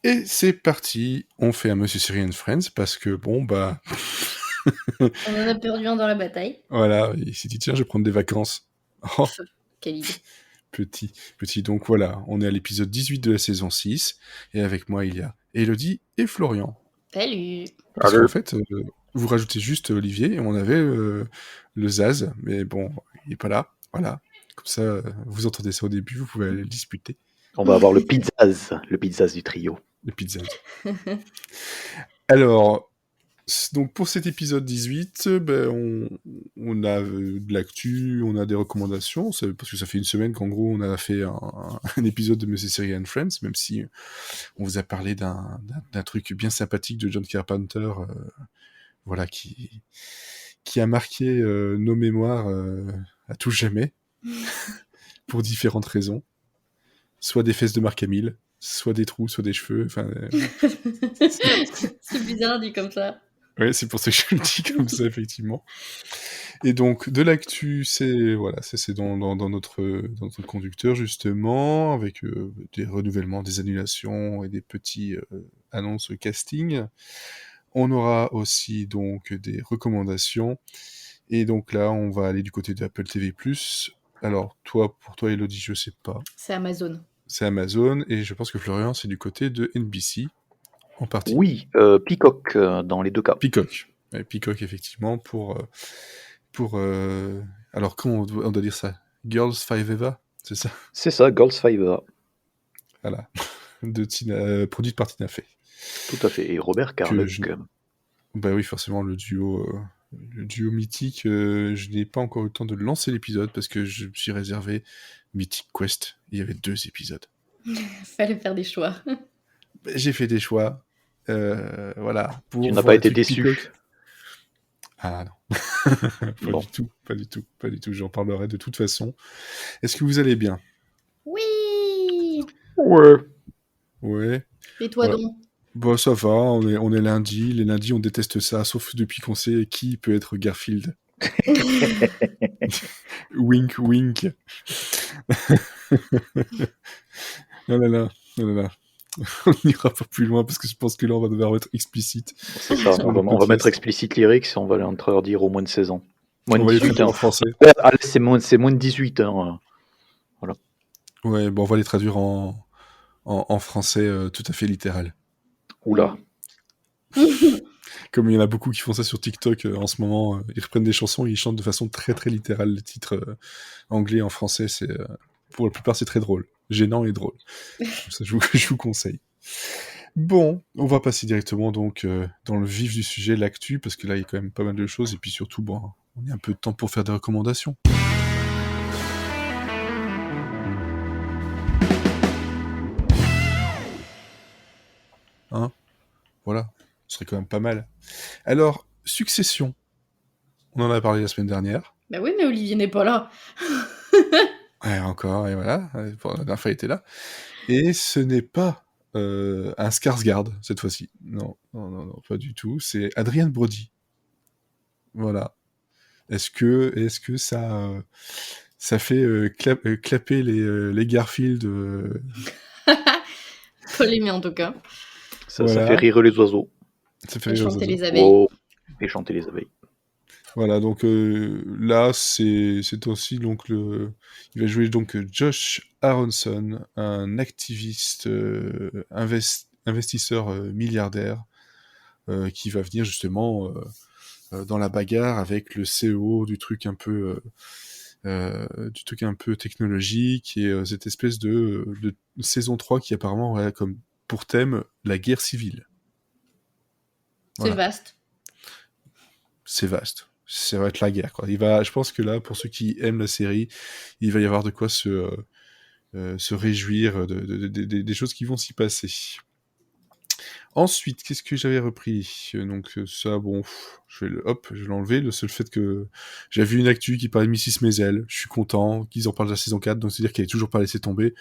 Et c'est parti, on fait un Monsieur Siri and Friends parce que bon bah On en a perdu un dans la bataille. voilà, il s'est dit tiens je vais prendre des vacances. Oh, Quelle idée. petit, donc voilà, on est à l'épisode 18 de la saison 6, et avec moi il y a Elodie et Florian. Salut. Parce qu'en fait, vous rajoutez juste Olivier, et on avait le Zaz, mais bon, il est pas là, voilà. Comme ça, vous entendez ça au début, vous pouvez aller le disputer, On va avoir le pizzaz du trio. le Pizzaz. Alors, donc pour cet épisode 18, on a de l'actu, on a des recommandations, parce que ça fait une semaine qu'en gros on a fait un épisode de Monsieur Siri and Friends, même si on vous a parlé d'un truc bien sympathique de John Carpenter, voilà, qui a marqué nos mémoires à tout jamais, pour différentes raisons. Soit des fesses de Marc Hamill, soit des trous, soit des cheveux, enfin... C'est bizarre dit comme ça. Ouais, c'est pour ça que je le dis comme ça, effectivement. Et donc, de l'actu, c'est dans notre conducteur, justement, avec des renouvellements, des annulations et des petits annonces casting. On aura aussi donc des recommandations. Et donc là, on va aller du côté de Apple TV+. Alors, pour toi, Elodie, je sais pas. C'est Amazon. C'est Amazon, et je pense que Florian, c'est du côté de NBC, en partie. Oui, Peacock dans les deux cas. Peacock. Ouais, Peacock, effectivement, alors, comment on doit dire ça? Girls Five Eva, c'est ça? C'est ça, Girls Five Eva. Voilà. Produite par Tina Fey. Tout à fait. Et Robert Carlock. Bah oui, forcément, le duo mythique. Je n'ai pas encore eu le temps de lancer l'épisode parce que je me suis réservé Mythic Quest. Il y avait 2 épisodes. Fallait faire des choix. J'ai fait des choix. Voilà. Tu n'as pas été déçu. Peacock. Ah non. Bon. Pas du tout. J'en parlerai de toute façon. Est-ce que vous allez bien? Oui. Ouais. Et toi donc? Bon, ça va, on est lundi. Les lundis, on déteste ça, sauf depuis qu'on sait qui peut être Garfield. Wink, wink. Non. On n'ira pas plus loin parce que je pense que là, on va devoir être explicite. C'est ça, on va mettre explicite lyrics et on va l'interdire au moins de 16 ans. Moins de 18 en français. Allez, c'est moins de 18 ans. Voilà. Ouais, bon, on va les traduire en français tout à fait littéral. Oula. Comme il y en a beaucoup qui font ça sur TikTok en ce moment, ils reprennent des chansons et ils chantent de façon très très littérale les titres anglais en français. Pour la plupart, c'est très drôle, gênant et drôle. Ça, je vous conseille. Bon, on va passer directement donc dans le vif du sujet, l'actu, parce que là il y a quand même pas mal de choses et puis surtout, bon, on a un peu de temps pour faire des recommandations. Hein? Voilà, ce serait quand même pas mal. Alors, Succession. On en a parlé la semaine dernière. Bah oui, mais Olivier n'est pas là. Ouais, encore, et voilà. La dernière fois, il était là. Et ce n'est pas un Skarsgård, cette fois-ci. Non, pas du tout. C'est Adrien Brody. Voilà. Est-ce que ça fait clapper les Garfield Pas l'aimer en tout cas. Ça fait rire les oiseaux. Ça fait et rire chanter les oiseaux. les abeilles. Oh, et chanter les abeilles. Voilà, donc là, c'est aussi donc il va jouer donc Josh Aronson, un activiste investisseur milliardaire qui va venir justement dans la bagarre avec le CEO du truc un peu technologique et cette espèce de saison 3 qui apparemment aurait comme pour thème la guerre civile. Voilà. C'est vaste. C'est vaste. Ça va être la guerre, quoi. Je pense que là, pour ceux qui aiment la série, il va y avoir de quoi se réjouir des choses qui vont s'y passer. Ensuite, qu'est-ce que j'avais repris? Donc ça, bon, je vais l'enlever. Le seul fait que j'ai vu une actu qui parlait de Mrs. Maisel, je suis content qu'ils en parlent de la saison 4, donc c'est-à-dire qu'elle est toujours pas laissée tomber,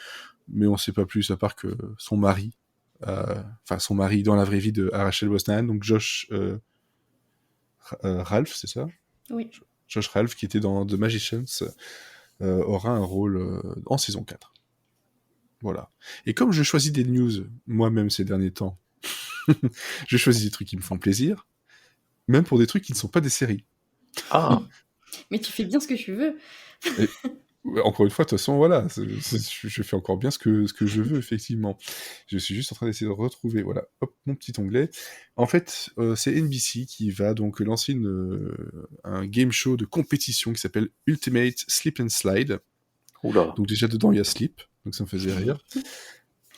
mais on sait pas plus, à part que son mari dans la vraie vie de Rachel Brosnahan, donc Josh Ralph, c'est ça? Oui. Josh Ralph, qui était dans The Magicians, aura un rôle en saison 4. Voilà. Et comme je choisis des news moi-même ces derniers temps, je choisis des trucs qui me font plaisir, même pour des trucs qui ne sont pas des séries. Ah, Mais tu fais bien ce que tu veux. Et, encore une fois, de toute façon, voilà, je fais encore bien ce que je veux, effectivement. Je suis juste en train d'essayer de retrouver, voilà, hop, mon petit onglet. En fait, c'est NBC qui va donc lancer un game show de compétition qui s'appelle Ultimate Slip and Slide. oula. Donc déjà, dedans, il y a Slip, donc ça me faisait rire.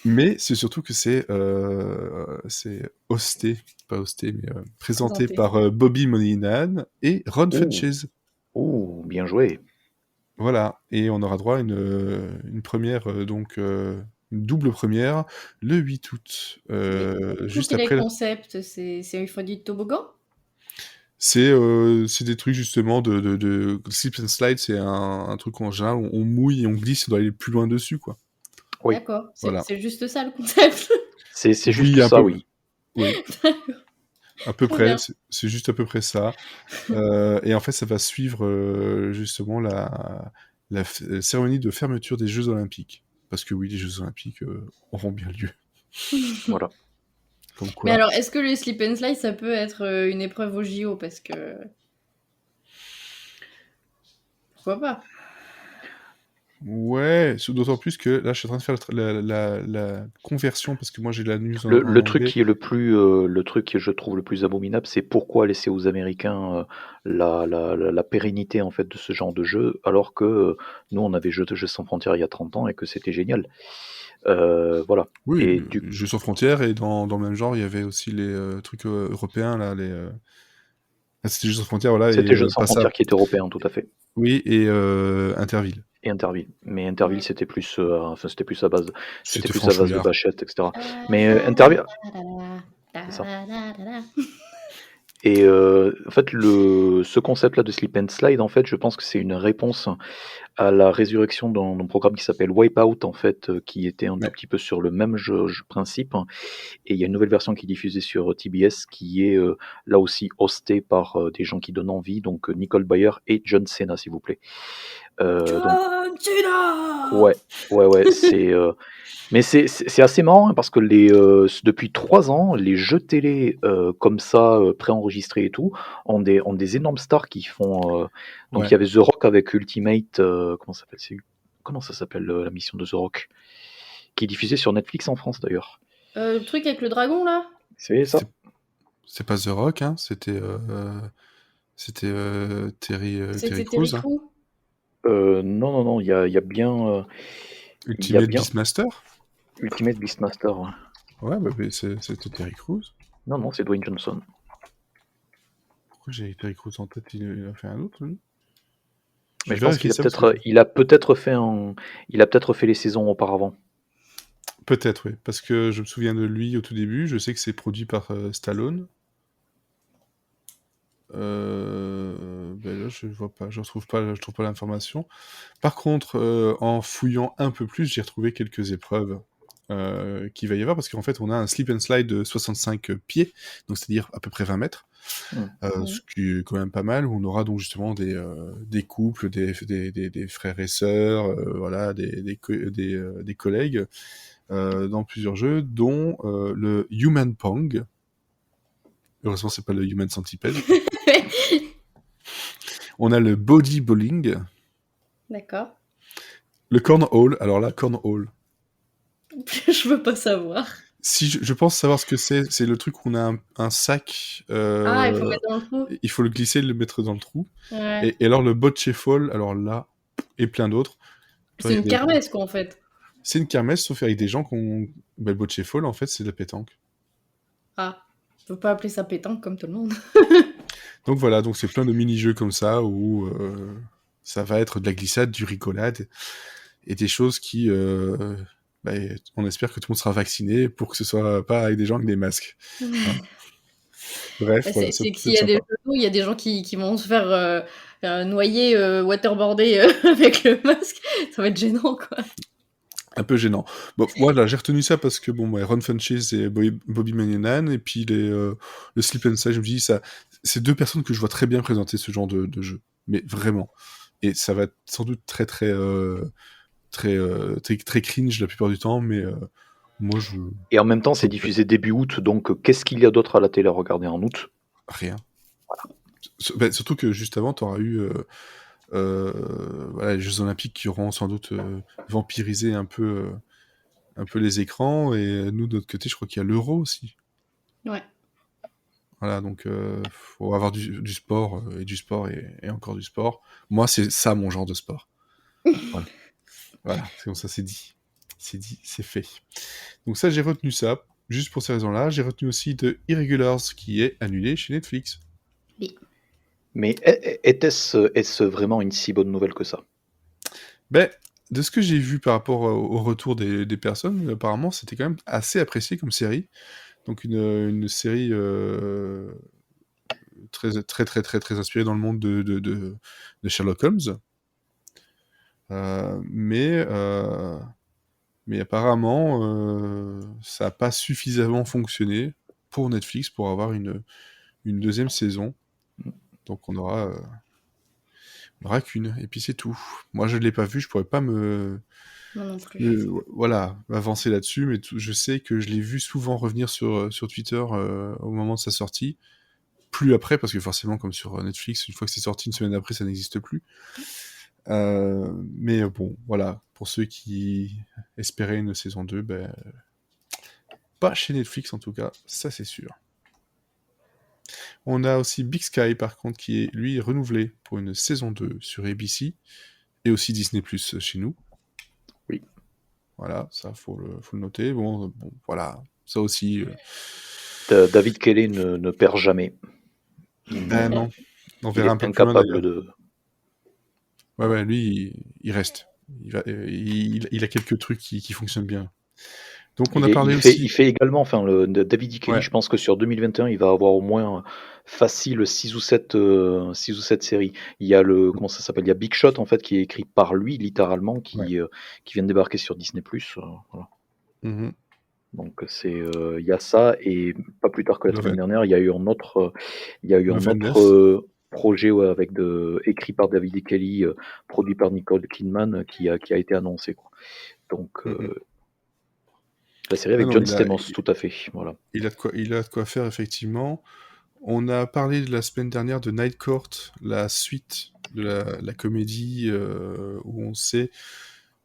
Mais c'est surtout que c'est hosté, pas hosté, mais présenté Présenté. par Bobby Moynihan et Ron Ouh. Funches. Ouh, bien joué. Voilà, et on aura droit à une première, une double première, le 8 août, Du coup, juste quel est après le concept? C'est il faut du toboggan? c'est des trucs justement de slip and slide, c'est un truc en général, on mouille et on glisse, on doit aller plus loin dessus, quoi. Oui, D'accord, Voilà. c'est juste ça le concept? c'est juste Oui, un ça, peu, oui. oui, D'accord, à peu très près, bien. c'est juste à peu près ça. Et en fait, ça va suivre justement la cérémonie de fermeture des Jeux Olympiques. Parce que oui, les Jeux Olympiques auront bien lieu. Voilà. Comme Mais quoi. alors, est-ce que le slip and slide, ça peut être une épreuve au JO? Parce que... Pourquoi pas? Ouais, d'autant plus que là, je suis en train de faire la conversion parce que moi j'ai la news en Le truc anglais. qui est le truc que je trouve le plus abominable, c'est pourquoi laisser aux Américains la pérennité en fait de ce genre de jeu, alors que nous on avait Jeux sans frontières il y a 30 ans et que c'était génial. Voilà. Oui, Et du Jeux sans frontières et dans le même genre, il y avait aussi les trucs européens là, c'était Jeux sans frontières, voilà, et C'était Jeux sans pas ça. frontières qui était européen, tout à fait. Oui, et Interville. Et Interville. Mais Interville, c'était plus, c'était plus à base, c'était C'était plus à base de franchouillard. Vachette, etc. Mais Interville, c'est ça. Et en fait, ce concept-là de slip and slide, en fait, je pense que c'est une réponse à la résurrection d'un programme qui s'appelle Wipeout, en fait, qui était un tout Ouais. petit peu sur le même principe. Et il y a une nouvelle version qui est diffusée sur TBS, qui est là aussi hostée par des gens qui donnent envie, donc Nicole Bayer et John Cena, s'il vous plaît. Donc, John Cena! ouais, c'est. Mais c'est assez marrant hein, parce que depuis 3 ans, les jeux télé comme ça, préenregistrés et tout, ont des énormes stars qui font. Donc il Ouais. y avait The Rock avec Ultimate. Comment ça s'appelle la mission de The Rock? Qui est diffusée sur Netflix en France d'ailleurs. Le truc avec le dragon, là? C'est ça? C'est pas The Rock, hein, c'était Terry C'était Terry Crews, hein. Crews? Non, il y a bien. Il y a Ultimate bien Beastmaster. Ultimate Beastmaster. Ouais. Ouais, bah, mais c'était Terry Crews. Non, c'est Dwayne Johnson. Pourquoi j'ai Terry Crews en tête? Il a fait un autre, lui? Je Mais vais je pense vérifier qu'il a ça parce que peut-être, il a peut-être fait les saisons auparavant. peut-être, oui, parce que je me souviens de lui au tout début. Je sais que c'est produit par Stallone. Ben là, je vois pas, je trouve pas l'information. Par contre, en fouillant un peu plus, j'ai retrouvé quelques épreuves qu'il va y avoir, parce qu'en fait, on a un slip and slide de 65 pieds, donc c'est-à-dire à peu près 20 mètres, ce qui est quand même pas mal, où on aura donc justement des couples, des frères et sœurs, voilà, des collègues, dans plusieurs jeux, dont le Human Pong. Heureusement, c'est pas le Human Centipede. On a le Body Bowling, D'accord. le Cornhole. Alors là, Cornhole. Je veux pas savoir. Si je pense savoir ce que c'est le truc où on a un sac, Ah, il faut mettre dans le trou? il faut le glisser et le mettre dans le trou. Ouais. Et alors le bocce fall, alors là, et plein d'autres. C'est une kermesse, quoi, en fait. C'est une kermesse, sauf avec des gens qui ont... Ben, le bocce fall, en fait, c'est de la pétanque. Ah, je peux pas appeler ça pétanque comme tout le monde. Donc voilà, donc c'est plein de mini-jeux comme ça, où ça va être de la glissade, du rigolade, et des choses qui... ben, on espère que tout le monde sera vacciné pour que ce soit pas avec des gens avec des masques. Hein. Bref, Bah, voilà, c'est que s'il c'est y a des sympa. jeux d'eau, il y a des gens qui vont se faire noyer, waterboarder avec le masque. Ça va être gênant, quoi. Un peu gênant. Bon, moi, là, j'ai retenu ça parce que, bon, ouais, Ron Funches et Bobby Moynihan, et puis le Slip and Slide, je me dis, c'est deux personnes que je vois très bien présenter ce genre de jeu. Mais vraiment. Et ça va être sans doute très, très très cringe la plupart du temps, mais moi je Et en même temps, c'est diffusé début août, donc qu'est-ce qu'il y a d'autre à la télé à regarder en août? rien. Surtout que juste avant, tu auras eu les Jeux Olympiques qui auront sans doute vampirisé un peu les écrans, et nous de notre côté, je crois qu'il y a l'Euro aussi. Ouais. Voilà, donc faut avoir du sport et du sport et encore du sport. Moi, c'est ça mon genre de sport. Voilà, c'est comme ça, c'est dit. C'est dit, c'est fait. Donc ça, j'ai retenu ça, juste pour ces raisons-là. J'ai retenu aussi The Irregulars, qui est annulé chez Netflix. Oui. Mais est-ce vraiment une si bonne nouvelle que ça? Ben, de ce que j'ai vu par rapport au retour des personnes, apparemment, c'était quand même assez apprécié comme série. Donc une série très, très, très, très, très inspirée dans le monde de Sherlock Holmes. Mais apparemment, ça n'a pas suffisamment fonctionné pour Netflix pour avoir une deuxième saison. Donc on aura qu'une, et puis c'est tout. Moi, je ne l'ai pas vu, je pourrais pas Moi non plus. avancer là-dessus, mais je sais que je l'ai vu souvent revenir sur Twitter au moment de sa sortie. Plus après, parce que forcément, comme sur Netflix, une fois que c'est sorti, une semaine après, ça n'existe plus. Mais bon, voilà, pour ceux qui espéraient une saison 2, ben, pas chez Netflix en tout cas, ça c'est sûr. On a aussi Big Sky par contre, qui est lui renouvelé pour une saison 2 sur ABC, et aussi Disney Plus chez nous. Oui. Voilà, ça faut le noter. Bon, voilà, ça aussi. David Kelly ne perd jamais. Ben non, on Il verra un est peu plus loin incapable d'ailleurs. de. Ouais, lui, il reste. Il a quelques trucs qui fonctionnent bien. Donc on a parlé aussi. Il fait également, enfin, David Kelly, Ouais. je pense que sur 2021, il va avoir au moins facile 6 ou 7 séries. Il y a comment ça s'appelle? Il y a Big Shot, en fait, qui est écrit par lui, littéralement, qui vient de débarquer sur Disney+. Voilà. Mhm. Donc il y a ça, et pas plus tard que la semaine dernière, il y a eu un autre projet écrit par David E. Kelly, produit par Nicole Kidman, qui a été annoncé, quoi. Donc la série avec John Stamos, tout à fait. Voilà. Il a de quoi faire, effectivement. On a parlé de la semaine dernière de Night Court, la suite de la comédie où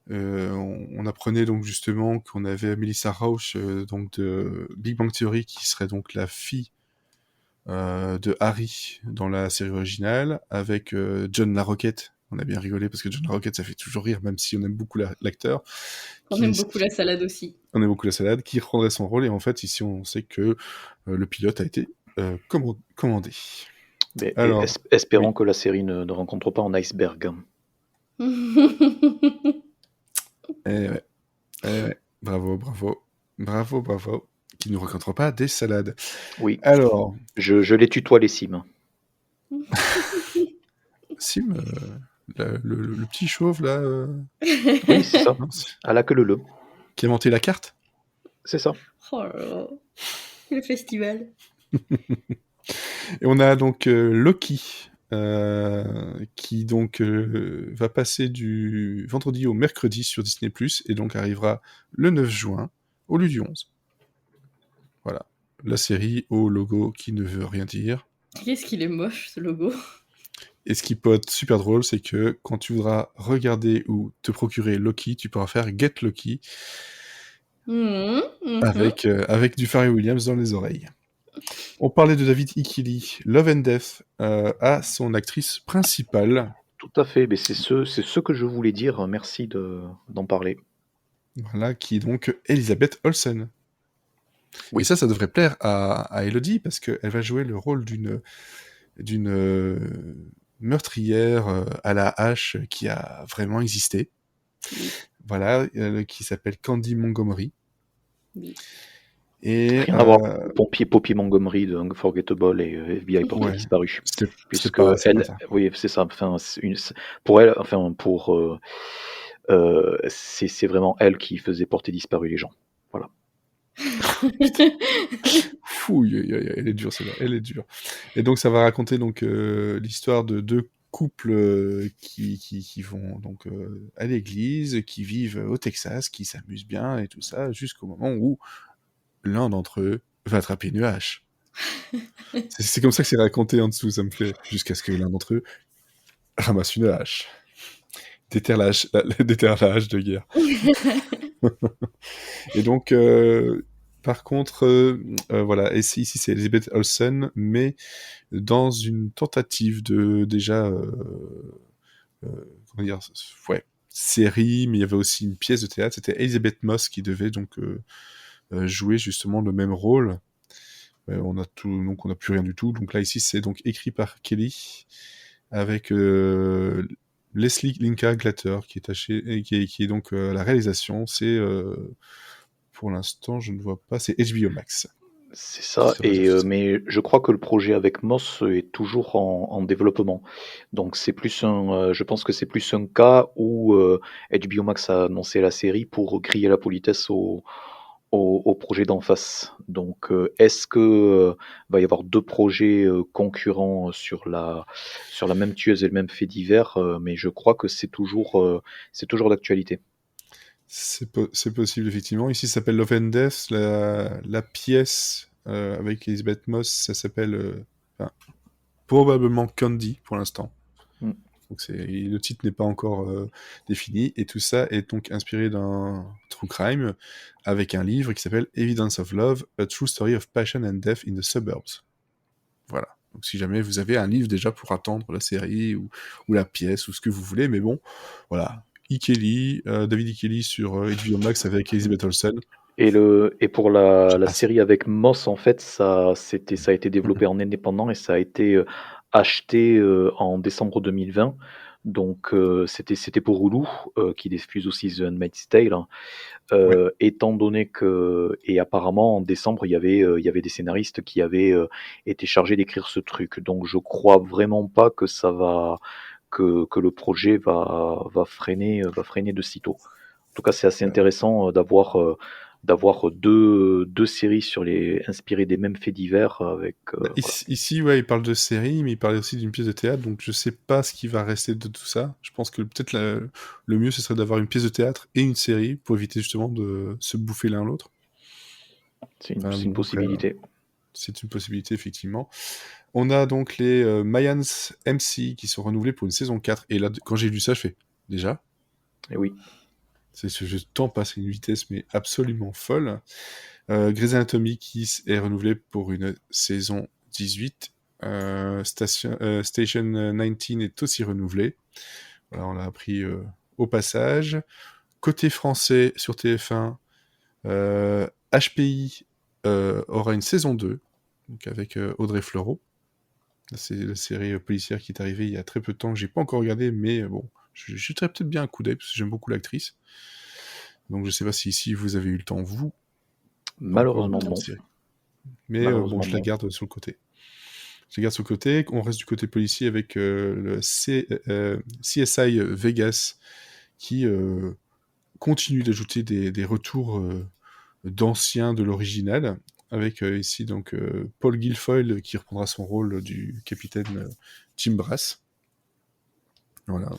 on apprenait donc justement qu'on avait Melissa Rauch donc de Big Bang Theory, qui serait donc la fille de Harry dans la série originale, avec John LaRoquette. On a bien rigolé parce que John LaRoquette, ça fait toujours rire, même si on aime beaucoup l'acteur. On aime beaucoup la salade aussi. On aime beaucoup la salade, qui reprendrait son rôle, et en fait ici on sait que le pilote a été commandé. Mais, alors, espérons que la série ne rencontre pas un iceberg. Ouais. Bravo. Qui ne rencontre pas des salades. Oui. Alors. Je les tutoie, les Sims. Sim, le petit chauve là. Oui, c'est ça. À la queue leu. Qui a inventé la carte. C'est ça. Oh là là. Le festival. Et on a donc Loki, qui donc va passer du vendredi au mercredi sur Disney+, et donc arrivera le 9 juin au lieu du 11. Voilà, la série au logo qui ne veut rien dire. Qu'est-ce qu'il est moche, ce logo. Et ce qui peut être super drôle, c'est que quand tu voudras regarder ou te procurer Loki, tu pourras faire Get Loki avec du Pharrell Williams dans les oreilles. On parlait de David Ikili. Love and Death a son actrice principale. Tout à fait, mais c'est ce que je voulais dire. Merci d'en parler. Voilà, qui est donc Elisabeth Olsen. Oui. Et ça devrait plaire à Elodie, parce qu'elle va jouer le rôle d'une meurtrière à la hache qui a vraiment existé. Oui. Voilà, qui s'appelle Candy Montgomery. Oui. Et rien à voir avec Poppy Montgomery de Unforgettable et FBI Portée Disparue. Puisque elle, oui, c'est ça. Enfin, pour elle, enfin c'est vraiment elle qui faisait porter disparu les gens. Voilà. Fouille, elle est dure celle-là, elle est dure. Et donc ça va raconter donc l'histoire de deux couple qui vont donc à l'église, qui vivent au Texas, qui s'amusent bien et tout ça, jusqu'au moment où l'un d'entre eux va attraper une hache. C'est comme ça que c'est raconté en dessous, ça me plaît. Jusqu'à ce que l'un d'entre eux ramasse une hache. Déterre la hache de guerre. Et donc, par contre, voilà, et ici c'est Elizabeth Olsen, mais dans une tentative de déjà, comment dire, ouais, série, mais il y avait aussi une pièce de théâtre. C'était Elizabeth Moss qui devait donc jouer justement le même rôle. On a tout, donc on n'a plus rien du tout. Donc là ici c'est donc écrit par Kelly avec Leslie Linka Glatter qui est donc à la réalisation. C'est pour l'instant je ne vois pas, c'est HBO Max. C'est ça, mais je crois que le projet avec Moss est toujours en développement. Donc c'est plus je pense que c'est plus un cas où HBO Max a annoncé la série pour crier la politesse au projet d'en face. Donc est-ce que va y avoir deux projets concurrents sur la même tueuse et le même fait divers, mais je crois que c'est toujours d'actualité. C'est possible, effectivement. Ici, ça s'appelle Love and Death. La pièce avec Elizabeth Moss, ça s'appelle probablement Candy pour l'instant. Donc le titre n'est pas encore défini. Et tout ça est donc inspiré d'un true crime avec un livre qui s'appelle Evidence of Love, A True Story of Passion and Death in the Suburbs. Voilà. Donc si jamais vous avez un livre déjà pour attendre la série ou la pièce ou ce que vous voulez, mais bon, voilà. David E. Kelly sur HBO Max avec Elizabeth Olsen. Et pour la série avec Moss, en fait, ça a été développé en indépendant et ça a été acheté en décembre 2020. Donc c'était pour Hulu, qui diffuse aussi The Handmaid's Tale. Ouais. Étant donné que, et apparemment en décembre il y avait des scénaristes qui avaient été chargés d'écrire ce truc. Donc je crois vraiment pas que ça va que le projet va freiner de sitôt. En tout cas, c'est assez intéressant d'avoir deux séries inspirées des mêmes faits divers avec. Ici, ouais, il parle de série, mais il parle aussi d'une pièce de théâtre, donc je sais pas ce qui va rester de tout ça. Je pense que peut-être le mieux, ce serait d'avoir une pièce de théâtre et une série pour éviter justement de se bouffer l'un l'autre. C'est une possibilité. C'est une possibilité, effectivement. On a donc les Mayans MC qui sont renouvelés pour une saison 4, et là, quand j'ai lu ça, je fais déjà. Et oui. Le temps passe à une vitesse mais absolument folle. Grey's Anatomy qui est renouvelé pour une saison 18. Station 19 est aussi renouvelé. Voilà, on l'a appris au passage. Côté français sur TF1, HPI aura une saison 2, donc avec Audrey Fleurot. C'est la série policière qui est arrivée il y a très peu de temps, que j'ai pas encore regardé, mais bon, je jetterai peut-être bien un coup d'œil parce que j'aime beaucoup l'actrice. Donc je sais pas si ici vous avez eu le temps, vous. Malheureusement non. Mais bon, je la garde sur le côté. On reste du côté policier avec le CSI Vegas qui continue d'ajouter des retours d'anciens de l'original, avec ici donc Paul Guilfoyle qui reprendra son rôle du capitaine Jim Brass. Voilà.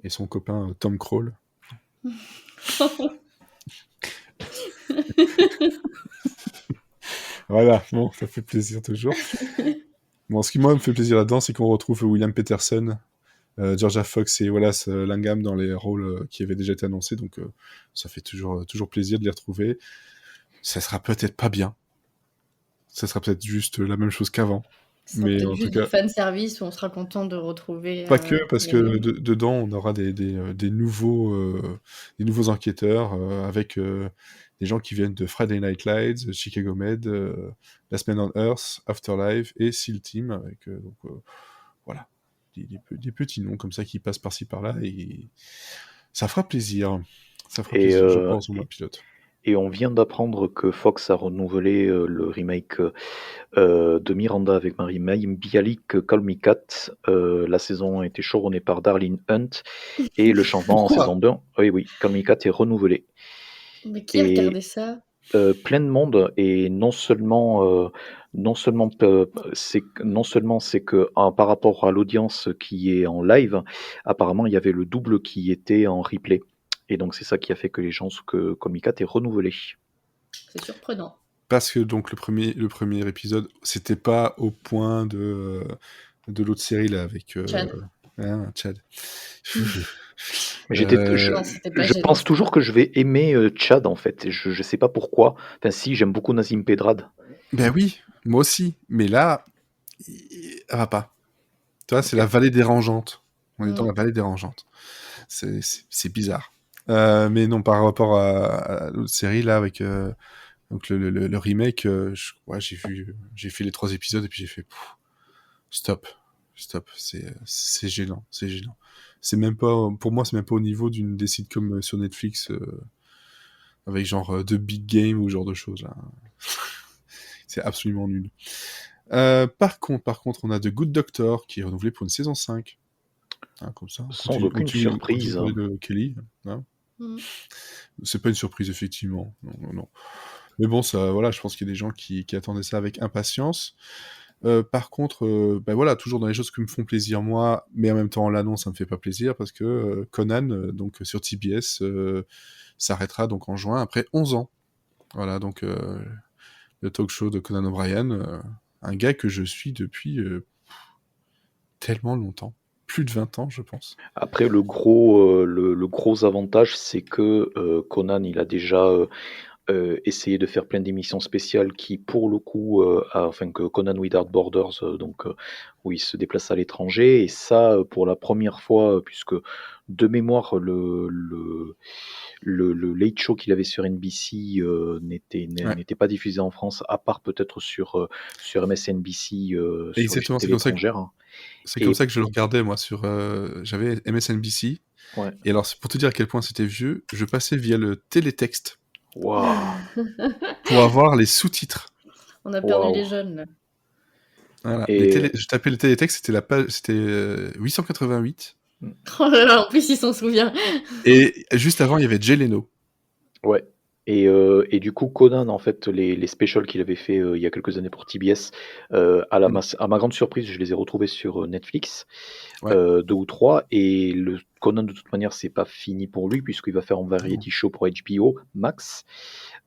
Et son copain Tom Kroll. Voilà, bon, ça fait plaisir toujours. Bon, ce qui moi me fait plaisir là-dedans, c'est qu'on retrouve William Peterson, Georgia Fox et Wallace Langham dans les rôles qui avaient déjà été annoncés, donc ça fait toujours plaisir de les retrouver. Ça sera peut-être pas bien. Ça sera peut-être juste la même chose qu'avant. Mais en tout cas, du fan service où on sera content de retrouver. Pas que, parce que dedans on aura des nouveaux enquêteurs avec des gens qui viennent de Friday Night Lights, Chicago Med, Last Man on Earth, Afterlife et SEAL Team, avec voilà, des petits noms comme ça qui passent par-ci par-là, et ça fera plaisir. Ça fera plaisir, je pense, au moins pilote. Et on vient d'apprendre que Fox a renouvelé le remake de Miranda avec Marie-May Bialik, Call Me Cat. La saison a été showrunnée par Darlene Hunt et le changement en saison 2, oui, Call Me Cat est renouvelé. Mais qui a regardé ça ? Plein de monde, et non seulement Non seulement, c'est que par rapport à l'audience qui est en live, apparemment il y avait le double qui était en replay. Et donc c'est ça qui a fait que les gens que Comic 4 est renouvelé. C'est surprenant. Parce que donc le premier épisode, c'était pas au point de l'autre série là avec Chad. Chad. Mais Non, c'était pas je gênant, pense ça. toujours que je vais aimer Chad en fait. Je sais pas pourquoi. Enfin si, j'aime beaucoup Nazim Pedrad. Ben oui, moi aussi. Mais là, elle va pas. Tu vois, c'est Ok. la vallée dérangeante. On est dans Mm. la vallée dérangeante. C'est bizarre. Mais non, par rapport à l'autre série là avec donc le remake, ouais, j'ai fait les 3 épisodes et puis j'ai fait stop, c'est gênant, c'est gênant. C'est même pas, pour moi, c'est même pas au niveau d'une des sitcoms sur Netflix avec genre The Big Game ou ce genre de choses là. C'est absolument nul. Par contre, on a The Good Doctor qui est renouvelé pour une saison 5. Hein, comme ça, Sans on aucune continue de surprise. parler de Kelly. Hein. Mm. C'est pas une surprise, effectivement. Non, non, non. Mais bon, ça, voilà, je pense qu'il y a des gens qui attendaient ça avec impatience. Par contre, ben voilà, toujours dans les choses qui me font plaisir moi, mais en même temps l'annonce ça me fait pas plaisir parce que Conan, donc sur TBS, s'arrêtera donc en juin après 11 ans. Voilà, donc le talk show de Conan O'Brien, un gars que je suis depuis tellement longtemps, plus de 20 ans je pense. Après, le gros avantage, c'est que Conan, il a déjà essayé de faire plein d'émissions spéciales qui, pour le coup, enfin que Conan Without Borders, où il se déplace à l'étranger, et ça, pour la première fois, puisque de mémoire, le Late Show qu'il avait sur NBC Ouais. n'était pas diffusé en France, à part peut-être sur MSNBC, sur les chaînes Exactement, télé étrangères. Hein. c'est comme Et ça que je le regardais moi sur j'avais MSNBC ouais, et alors c'est pour te dire à quel point c'était vieux, je passais via le télétexte waouh, pour avoir les sous-titres. On a perdu waouh. les jeunes, là. Voilà, Et je tapais le télétexte, c'était la page, c'était 888 Oh là là, en plus, il s'en souvient. et juste avant il y avait Jay Leno. ouais. Et du coup, Conan, en fait, les specials qu'il avait fait il y a quelques années pour TBS, à ma grande surprise, je les ai retrouvés sur Netflix, Ouais. 2 ou 3. Et le Conan, de toute manière, c'est pas fini pour lui, puisqu'il va faire un variety show pour HBO Max,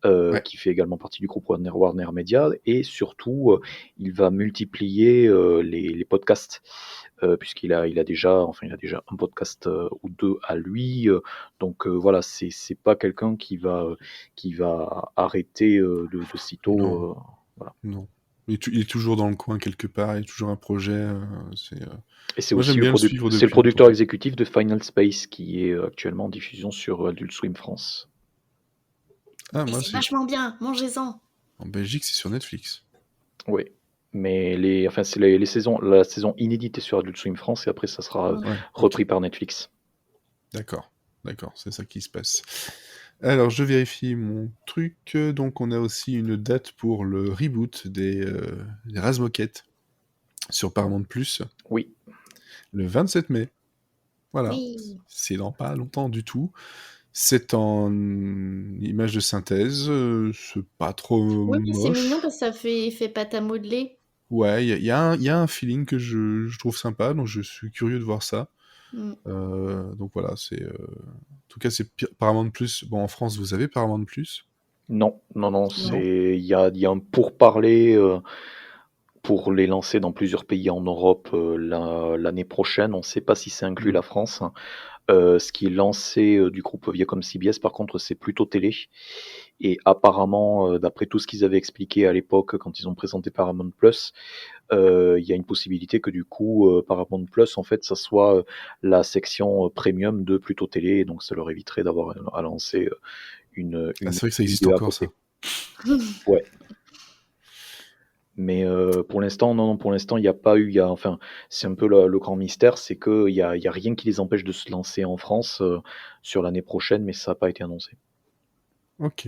Ouais. qui fait également partie du groupe Warner Media. Et surtout, il va multiplier les podcasts. Puisqu'il a, il a déjà un podcast ou 2 à lui. Donc voilà, c'est pas quelqu'un qui va arrêter de sitôt. Non, Voilà. non. Il est toujours dans le coin quelque part, il y a toujours un projet. Et c'est Moi aussi j'aime bien le suivre c'est le depuis longtemps. producteur exécutif de Final Space qui est actuellement en diffusion sur Adult Swim France. Ah, Et moi c'est vachement bien, mangez-en. en Belgique, c'est sur Netflix. Oui. Mais c'est la saison inédite est sur Adult Swim France et après ça sera Mm. Ouais, repris ok. par Netflix. D'accord, c'est ça qui se passe. Alors, je vérifie mon truc. Donc, on a aussi une date pour le reboot des Razmoket sur Paramount+, Oui. le 27 mai. Voilà, Oui. c'est dans pas longtemps du tout. C'est en image de synthèse, c'est pas trop Oui, c'est mignon moche. parce que ça fait pâte à modeler. Ouais, il y a un feeling que je trouve sympa, donc je suis curieux de voir ça. Mm. Donc voilà, en tout cas, c'est Paramount+. Bon, en France, vous avez Paramount+. Non, non, non, Non. il y a un pourparler pour les lancer dans plusieurs pays en Europe l'année prochaine. On ne sait pas si c'est inclus Mm. la France. Ce qui est lancé du groupe Viacom CBS, par contre, c'est plutôt télé. Et apparemment, d'après tout ce qu'ils avaient expliqué à l'époque quand ils ont présenté Paramount Plus, il y a une possibilité que du coup, Paramount Plus, en fait, ça soit la section premium de plutôt télé. Et donc, ça leur éviterait d'avoir à lancer Ah, une c'est vrai que ça existe vidéo à encore, ça. côté. Ouais. Mais pour l'instant, non, pour l'instant, il n'y a pas eu. Enfin, c'est un peu le grand mystère, c'est qu'il y a rien qui les empêche de se lancer en France sur l'année prochaine, mais ça n'a pas été annoncé. Ok,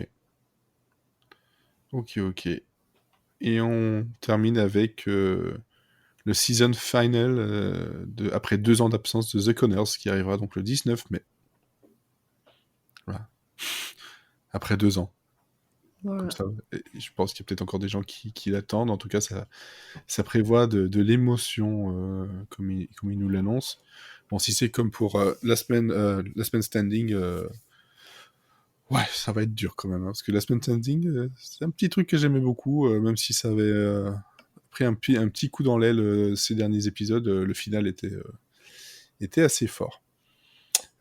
ok. Et on termine avec le season final après 2 ans d'absence de The Conners, qui arrivera donc le 19 mai. Voilà. Après 2 ans. Voilà. Comme ça, et je pense qu'il y a peut-être encore des gens qui l'attendent. En tout cas, ça prévoit de l'émotion, comme il nous l'annonce. Bon, si c'est comme pour la semaine standing, ouais, ça va être dur quand même, hein, parce que la semaine standing, c'est un petit truc que j'aimais beaucoup, même si ça avait pris un petit coup dans l'aile ces derniers épisodes, le final était assez fort.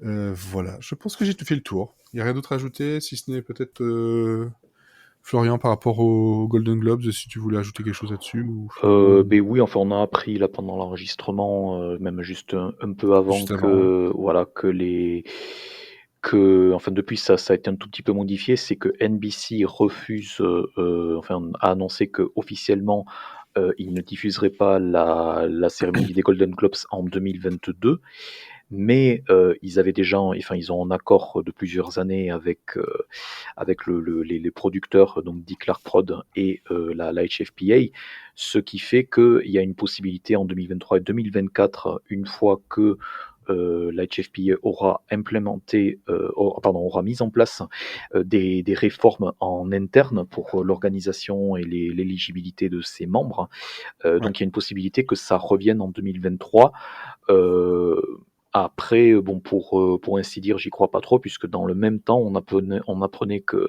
Voilà, je pense que j'ai fait le tour. Il n'y a rien d'autre à ajouter, si ce n'est peut-être Florian par rapport aux Golden Globes, si tu voulais ajouter quelque chose là-dessus ou Ben oui, enfin, on a appris là pendant l'enregistrement, même juste un peu avant juste avant. que, voilà, enfin depuis ça a été un tout petit peu modifié, c'est que NBC refuse, enfin a annoncé que officiellement, ils ne diffuseraient pas la cérémonie des Golden Globes en 2022. Mais ils avaient déjà, enfin, ils ont un accord de plusieurs années avec les producteurs, donc Dick Clark Prod et la HFPA, ce qui fait qu'il y a une possibilité en 2023 et 2024, une fois que la HFPA aura aura mis en place des réformes en interne pour l'organisation et l'éligibilité de ses membres. Ouais. Donc il y a une possibilité que ça revienne en 2023. Euh, Après, bon, pour ainsi dire, j'y crois pas trop, puisque dans le même temps, on apprenait que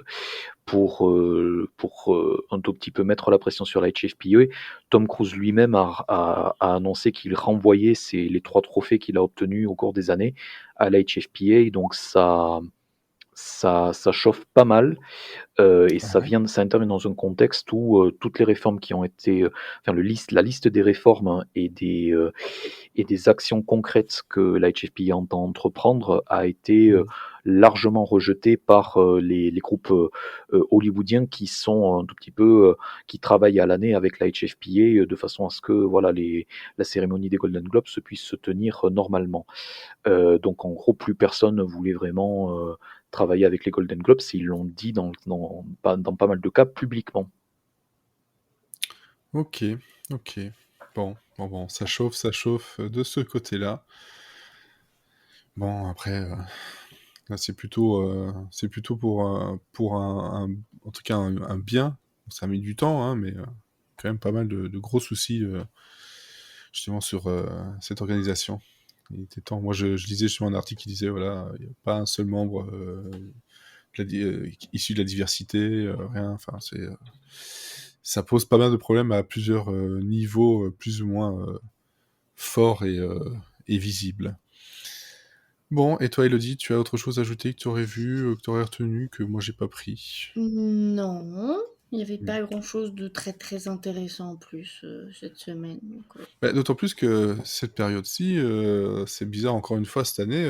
pour un tout petit peu mettre la pression sur la HFPA, Tom Cruise lui-même a annoncé qu'il renvoyait les 3 trophées qu'il a obtenus au cours des années à la HFPA, donc ça chauffe pas mal. Et Ouais. ça intervient dans un contexte où toutes les réformes qui ont été, enfin la liste des réformes, hein, et des actions concrètes que la HFPA entend entreprendre a été largement rejetée par les groupes hollywoodiens qui sont un tout petit peu, qui travaillent à l'année avec la HFPA de façon à ce que voilà la cérémonie des Golden Globes se puisse se tenir normalement. Donc en gros, plus personne ne voulait vraiment travailler avec les Golden Globes, ils l'ont dit dans pas mal de cas publiquement. Ok, ok. Bon, ça chauffe de ce côté-là. Bon, après, là, c'est plutôt pour en tout cas, un bien. Ça a mis du temps, hein, mais quand même pas mal de gros soucis, justement, sur cette organisation. Il était temps. Moi, je lisais justement un article qui disait, voilà, il n'y a pas un seul membre issu de la diversité, rien. Enfin, ça pose pas mal de problèmes à plusieurs niveaux, plus ou moins forts et visibles. Bon, et toi, Elodie, tu as autre chose à ajouter que tu aurais vu, que tu aurais retenu, que moi j'ai pas pris? Non, il n'y avait Mm. pas grand-chose de très très intéressant en plus cette semaine. Donc, Bah, d'autant plus que cette période-ci, c'est bizarre encore une fois cette année,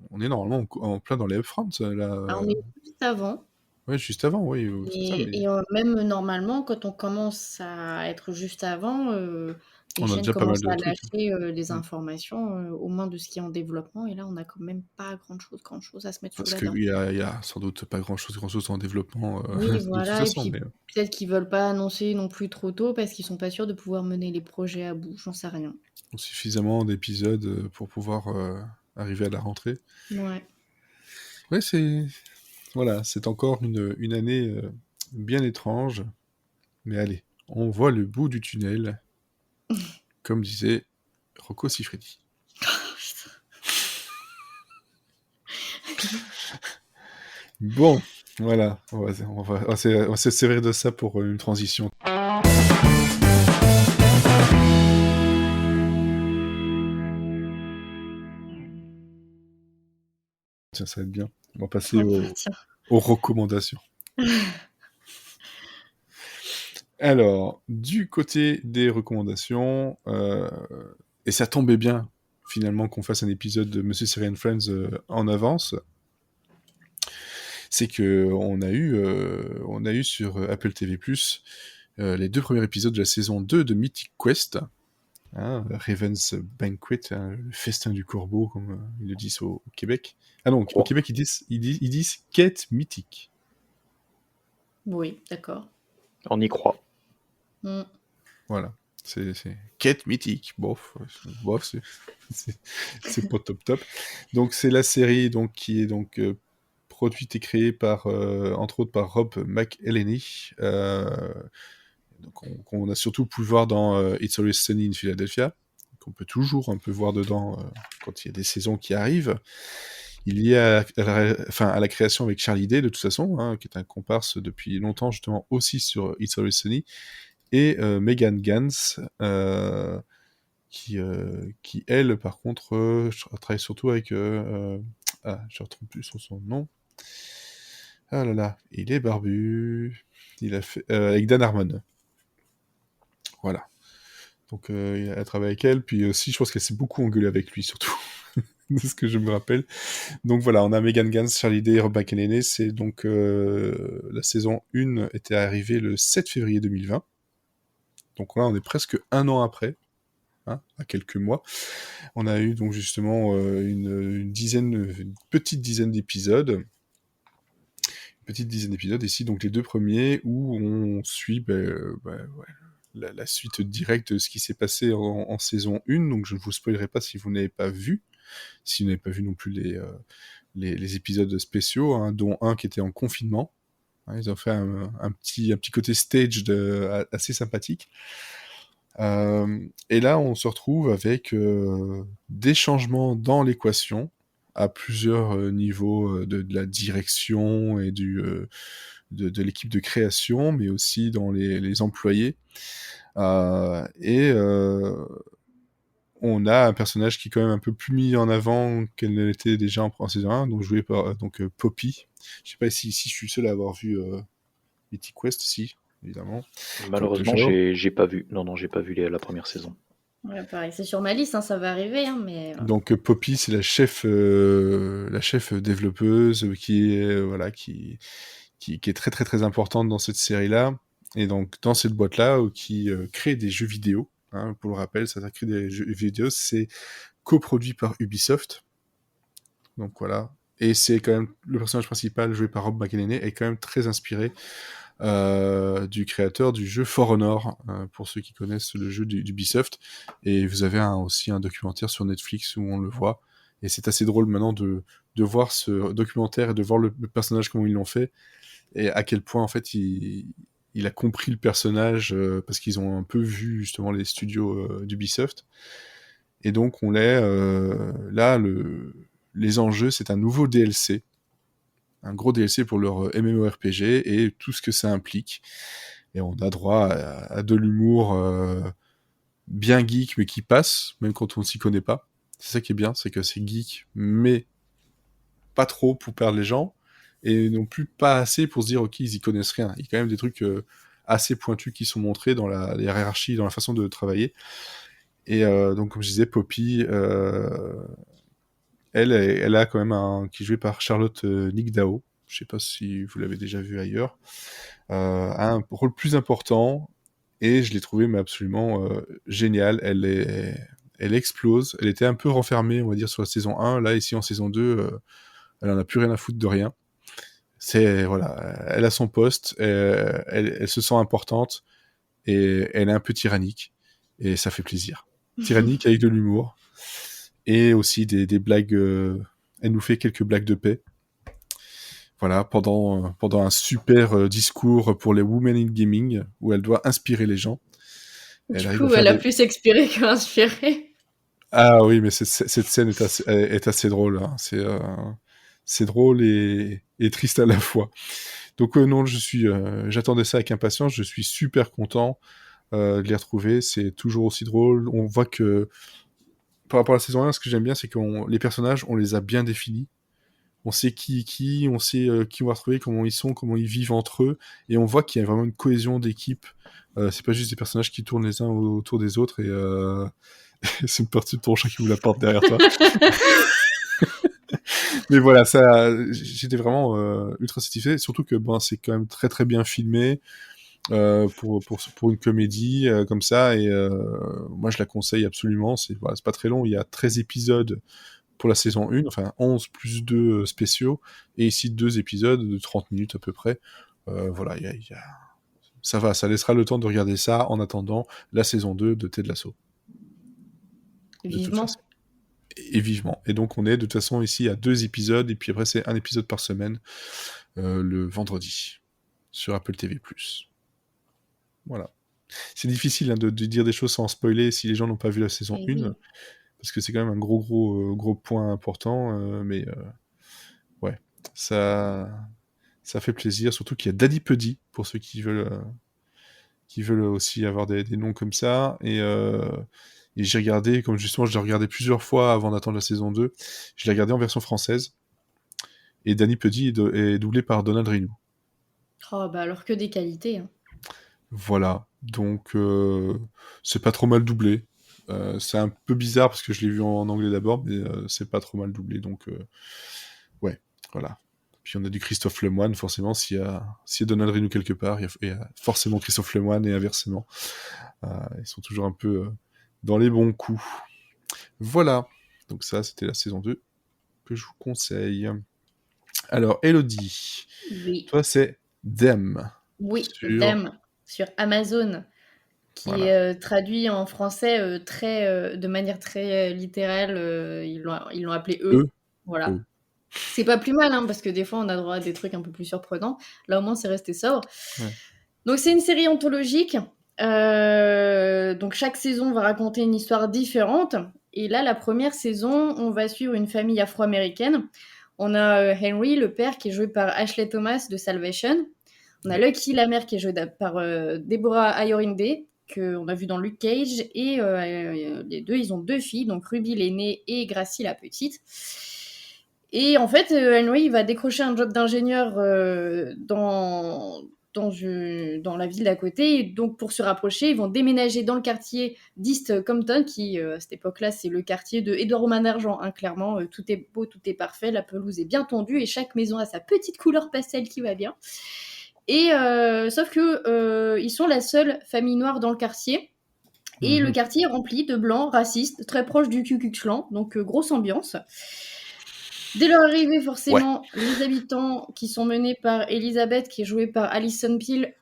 on est normalement en plein dans les upfronts, là. on est juste avant. Ouais, juste avant, oui, c'est ça, mais Et même normalement, quand on commence à être juste avant, les on a chaînes déjà pas mal commencent de à trucs. lâcher des Mm. informations, au moins de ce qui est en développement. Et là, on n'a quand même pas grand-chose à se mettre sous Parce la qu'il dent. y a sans doute pas grand-chose en développement Oui, de toute voilà. Et façon, puis mais peut-être qu'ils veulent pas annoncer non plus trop tôt parce qu'ils sont pas sûrs de pouvoir mener les projets à bout. J'en sais rien. suffisamment d'épisodes pour pouvoir arriver à la rentrée. Ouais. Ouais, voilà, c'est encore une année bien étrange, mais allez, on voit le bout du tunnel, comme disait Rocco Siffredi. Bon, voilà, on va se servir de ça pour une transition. Tiens, ça va être bien. On va passer Tiens. aux recommandations. Alors, du côté des recommandations, et ça tombait bien, finalement, qu'on fasse un épisode de Monsieur Syrian Friends en avance, c'est que on a eu sur Apple TV+, les 2 premiers épisodes de la saison 2 de Mythic Quest, hein, Raven's Banquet, hein, le festin du corbeau, comme ils le disent au Québec. Ah non, au Oh, Québec, ils disent quête mythique. Oui, d'accord. on y croit. Mm. Voilà. C'est quête mythique. Bof, c'est pas top top. Donc c'est la série donc qui est donc produite et créée par, entre autres, par Rob McElhenney. Qu'on a surtout pu voir dans It's Always Sunny in Philadelphia, qu'on peut toujours un peu voir dedans quand il y a des saisons qui arrivent. Il y a à la création avec Charlie Day, de toute façon, hein, qui est un comparse depuis longtemps, justement, aussi sur It's Always Sunny, et Megan Gantz, qui, elle, par contre, travaille surtout avec... je ne retrouve plus son nom. Ah là là, il est barbu. Il a fait... avec Dan Harmon. Voilà. Donc, il a travaillé avec elle, puis aussi, je pense qu'elle s'est beaucoup engueulée avec lui, surtout. De ce que je me rappelle. Donc voilà, on a Megan Gantz, Charlie Day, Rob McElhenney. C'est donc la saison 1 était arrivée le 7 février 2020. Donc là, on est presque un an après, hein, à quelques mois. On a eu donc justement une petite dizaine d'épisodes. Ici, donc les 2 premiers où on suit la suite directe de ce qui s'est passé en saison 1. Donc je ne vous spoilerai pas si vous n'avez pas vu. Si vous n'avez pas vu non plus les épisodes spéciaux, hein, dont un qui était en confinement. Hein, ils ont fait un petit côté stage assez sympathique. Et là, on se retrouve avec des changements dans l'équation à plusieurs niveaux de la direction et de l'équipe de création, mais aussi dans les employés. On a un personnage qui est quand même un peu plus mis en avant qu'elle ne l'était déjà en saison 1, donc joué par Poppy. Je sais pas si je suis le seul à avoir vu Mythic Quest, si, évidemment. Malheureusement, j'ai pas vu. Non, j'ai pas vu la première saison. Ouais, pareil, c'est sur ma liste, hein, ça va arriver, hein, mais... Donc Poppy, c'est la chef développeuse qui est très très très importante dans cette série-là, et donc dans cette boîte-là qui crée des jeux vidéo. Hein, pour le rappel, ça crée des jeux vidéo, c'est coproduit par Ubisoft. Donc voilà. Et c'est quand même le personnage principal, joué par Rob McElhenney, est quand même très inspiré du créateur du jeu For Honor, pour ceux qui connaissent le jeu d'Ubisoft. Et vous avez aussi un documentaire sur Netflix où on le voit. Et c'est assez drôle maintenant de voir ce documentaire et de voir le personnage, comment ils l'ont fait, et à quel point en fait il a compris le personnage parce qu'ils ont un peu vu justement les studios d'Ubisoft. Et donc on est là, les enjeux, c'est un nouveau DLC, un gros DLC pour leur MMORPG et tout ce que ça implique. Et on a droit à de l'humour bien geek, mais qui passe, même quand on ne s'y connaît pas. C'est ça qui est bien, c'est que c'est geek, mais pas trop pour perdre les gens, et non plus pas assez pour se dire ok, ils y connaissent rien. Il y a quand même des trucs assez pointus qui sont montrés dans la hiérarchie, dans la façon de travailler. Et donc comme je disais, Poppy, elle a quand même qui est jouée par Charlotte Nigdao. Je sais pas si vous l'avez déjà vu ailleurs. A un rôle plus important, et je l'ai trouvé mais absolument géniale. Elle explose. Elle était un peu renfermée, on va dire, sur la saison 1. Là, ici, en saison 2, elle en a plus rien à foutre de rien. Voilà, elle a son poste, elle se sent importante, et elle est un peu tyrannique, et ça fait plaisir. Tyrannique avec de l'humour, et aussi des blagues. Elle nous fait quelques blagues de paix. Voilà, pendant un super discours pour les Women in Gaming, où elle doit inspirer les gens. Du coup, elle a plus expiré qu'inspiré. Ah oui, mais cette scène est assez drôle. Hein. C'est drôle et triste à la fois. Donc non, j'attendais ça avec impatience. Je suis super content de les retrouver. C'est toujours aussi drôle. On voit que par rapport à la saison 1, ce que j'aime bien, c'est que les personnages, on les a bien définis. On sait qui, on sait qui on va retrouver, comment ils sont, comment ils vivent entre eux, et on voit qu'il y a vraiment une cohésion d'équipe. C'est pas juste des personnages qui tournent les uns autour des autres, et c'est une partie de ton chat qui vous la porte derrière toi. Mais voilà, j'étais vraiment ultra satisfait, surtout que c'est quand même très très bien filmé pour une comédie comme ça, et moi je la conseille absolument. C'est pas très long, il y a 13 épisodes pour la saison 1, enfin 11 plus 2 spéciaux, et ici 2 épisodes de 30 minutes à peu près. Voilà, ça va, ça laissera le temps de regarder ça en attendant la saison 2 de Ted Lasso. Vivement. et vivement. Et donc on est de toute façon ici à 2 épisodes, et puis après c'est un épisode par semaine, le vendredi, sur Apple TV+. Voilà. C'est difficile de dire des choses sans spoiler si les gens n'ont pas vu la saison Et 1, oui. parce que c'est quand même un gros point important, mais ouais, ça fait plaisir, surtout qu'il y a Daddy Puddy, pour ceux qui veulent aussi avoir des noms comme ça, et j'ai regardé, comme justement je l'ai regardé plusieurs fois avant d'attendre la saison 2, je l'ai regardé en version française, et Danny Puddy est doublé par Donald Renew. Oh, bah alors que des qualités. Hein. Voilà, donc c'est pas trop mal doublé. C'est un peu bizarre parce que je l'ai vu en anglais d'abord, mais c'est pas trop mal doublé, donc ouais, voilà. Puis on a du Christophe Lemoine, forcément, s'il y a Donald Renew quelque part, il y a forcément Christophe Lemoine, et inversement. Ils sont toujours un peu dans les bons coups. Voilà, donc ça c'était la saison 2 que je vous conseille. Alors, Elodie, Oui. toi c'est Them. Oui, Sur... Them, sur Amazon, qui Voilà. est traduit en français de manière très littérale. Ils l'ont appelé eux. Voilà. Eux. C'est pas plus mal, hein, parce que des fois, on a droit à des trucs un peu plus surprenants. Là, au moins, c'est resté sobre. Ouais. Donc, c'est une série anthologique. Donc, chaque saison va raconter une histoire différente. Et là, la première saison, on va suivre une famille afro-américaine. On a Henry, le père, qui est joué par Ashley Thomas de Salvation. On a Lucky, la mère, qui est jouée par Deborah Ayorinde, qu'on a vu dans Luke Cage. Et les deux, ils ont 2 filles, donc Ruby l'aînée et Gracie la petite. Et en fait, Henry, il va décrocher un job d'ingénieur dans la ville d'à côté. Et donc, pour se rapprocher, ils vont déménager dans le quartier d'East Compton, qui, à cette époque-là, c'est le quartier de Edouard Romain-Argent. Hein, clairement, tout est beau, tout est parfait, la pelouse est bien tendue, et chaque maison a sa petite couleur pastel qui va bien. Et sauf que ils sont la seule famille noire dans le quartier. Et le quartier est rempli de blancs racistes, très proches du Ku Klux Klan, donc grosse ambiance. Dès leur arrivée, forcément, les habitants qui sont menés par Elizabeth, qui est jouée par Alison Peel,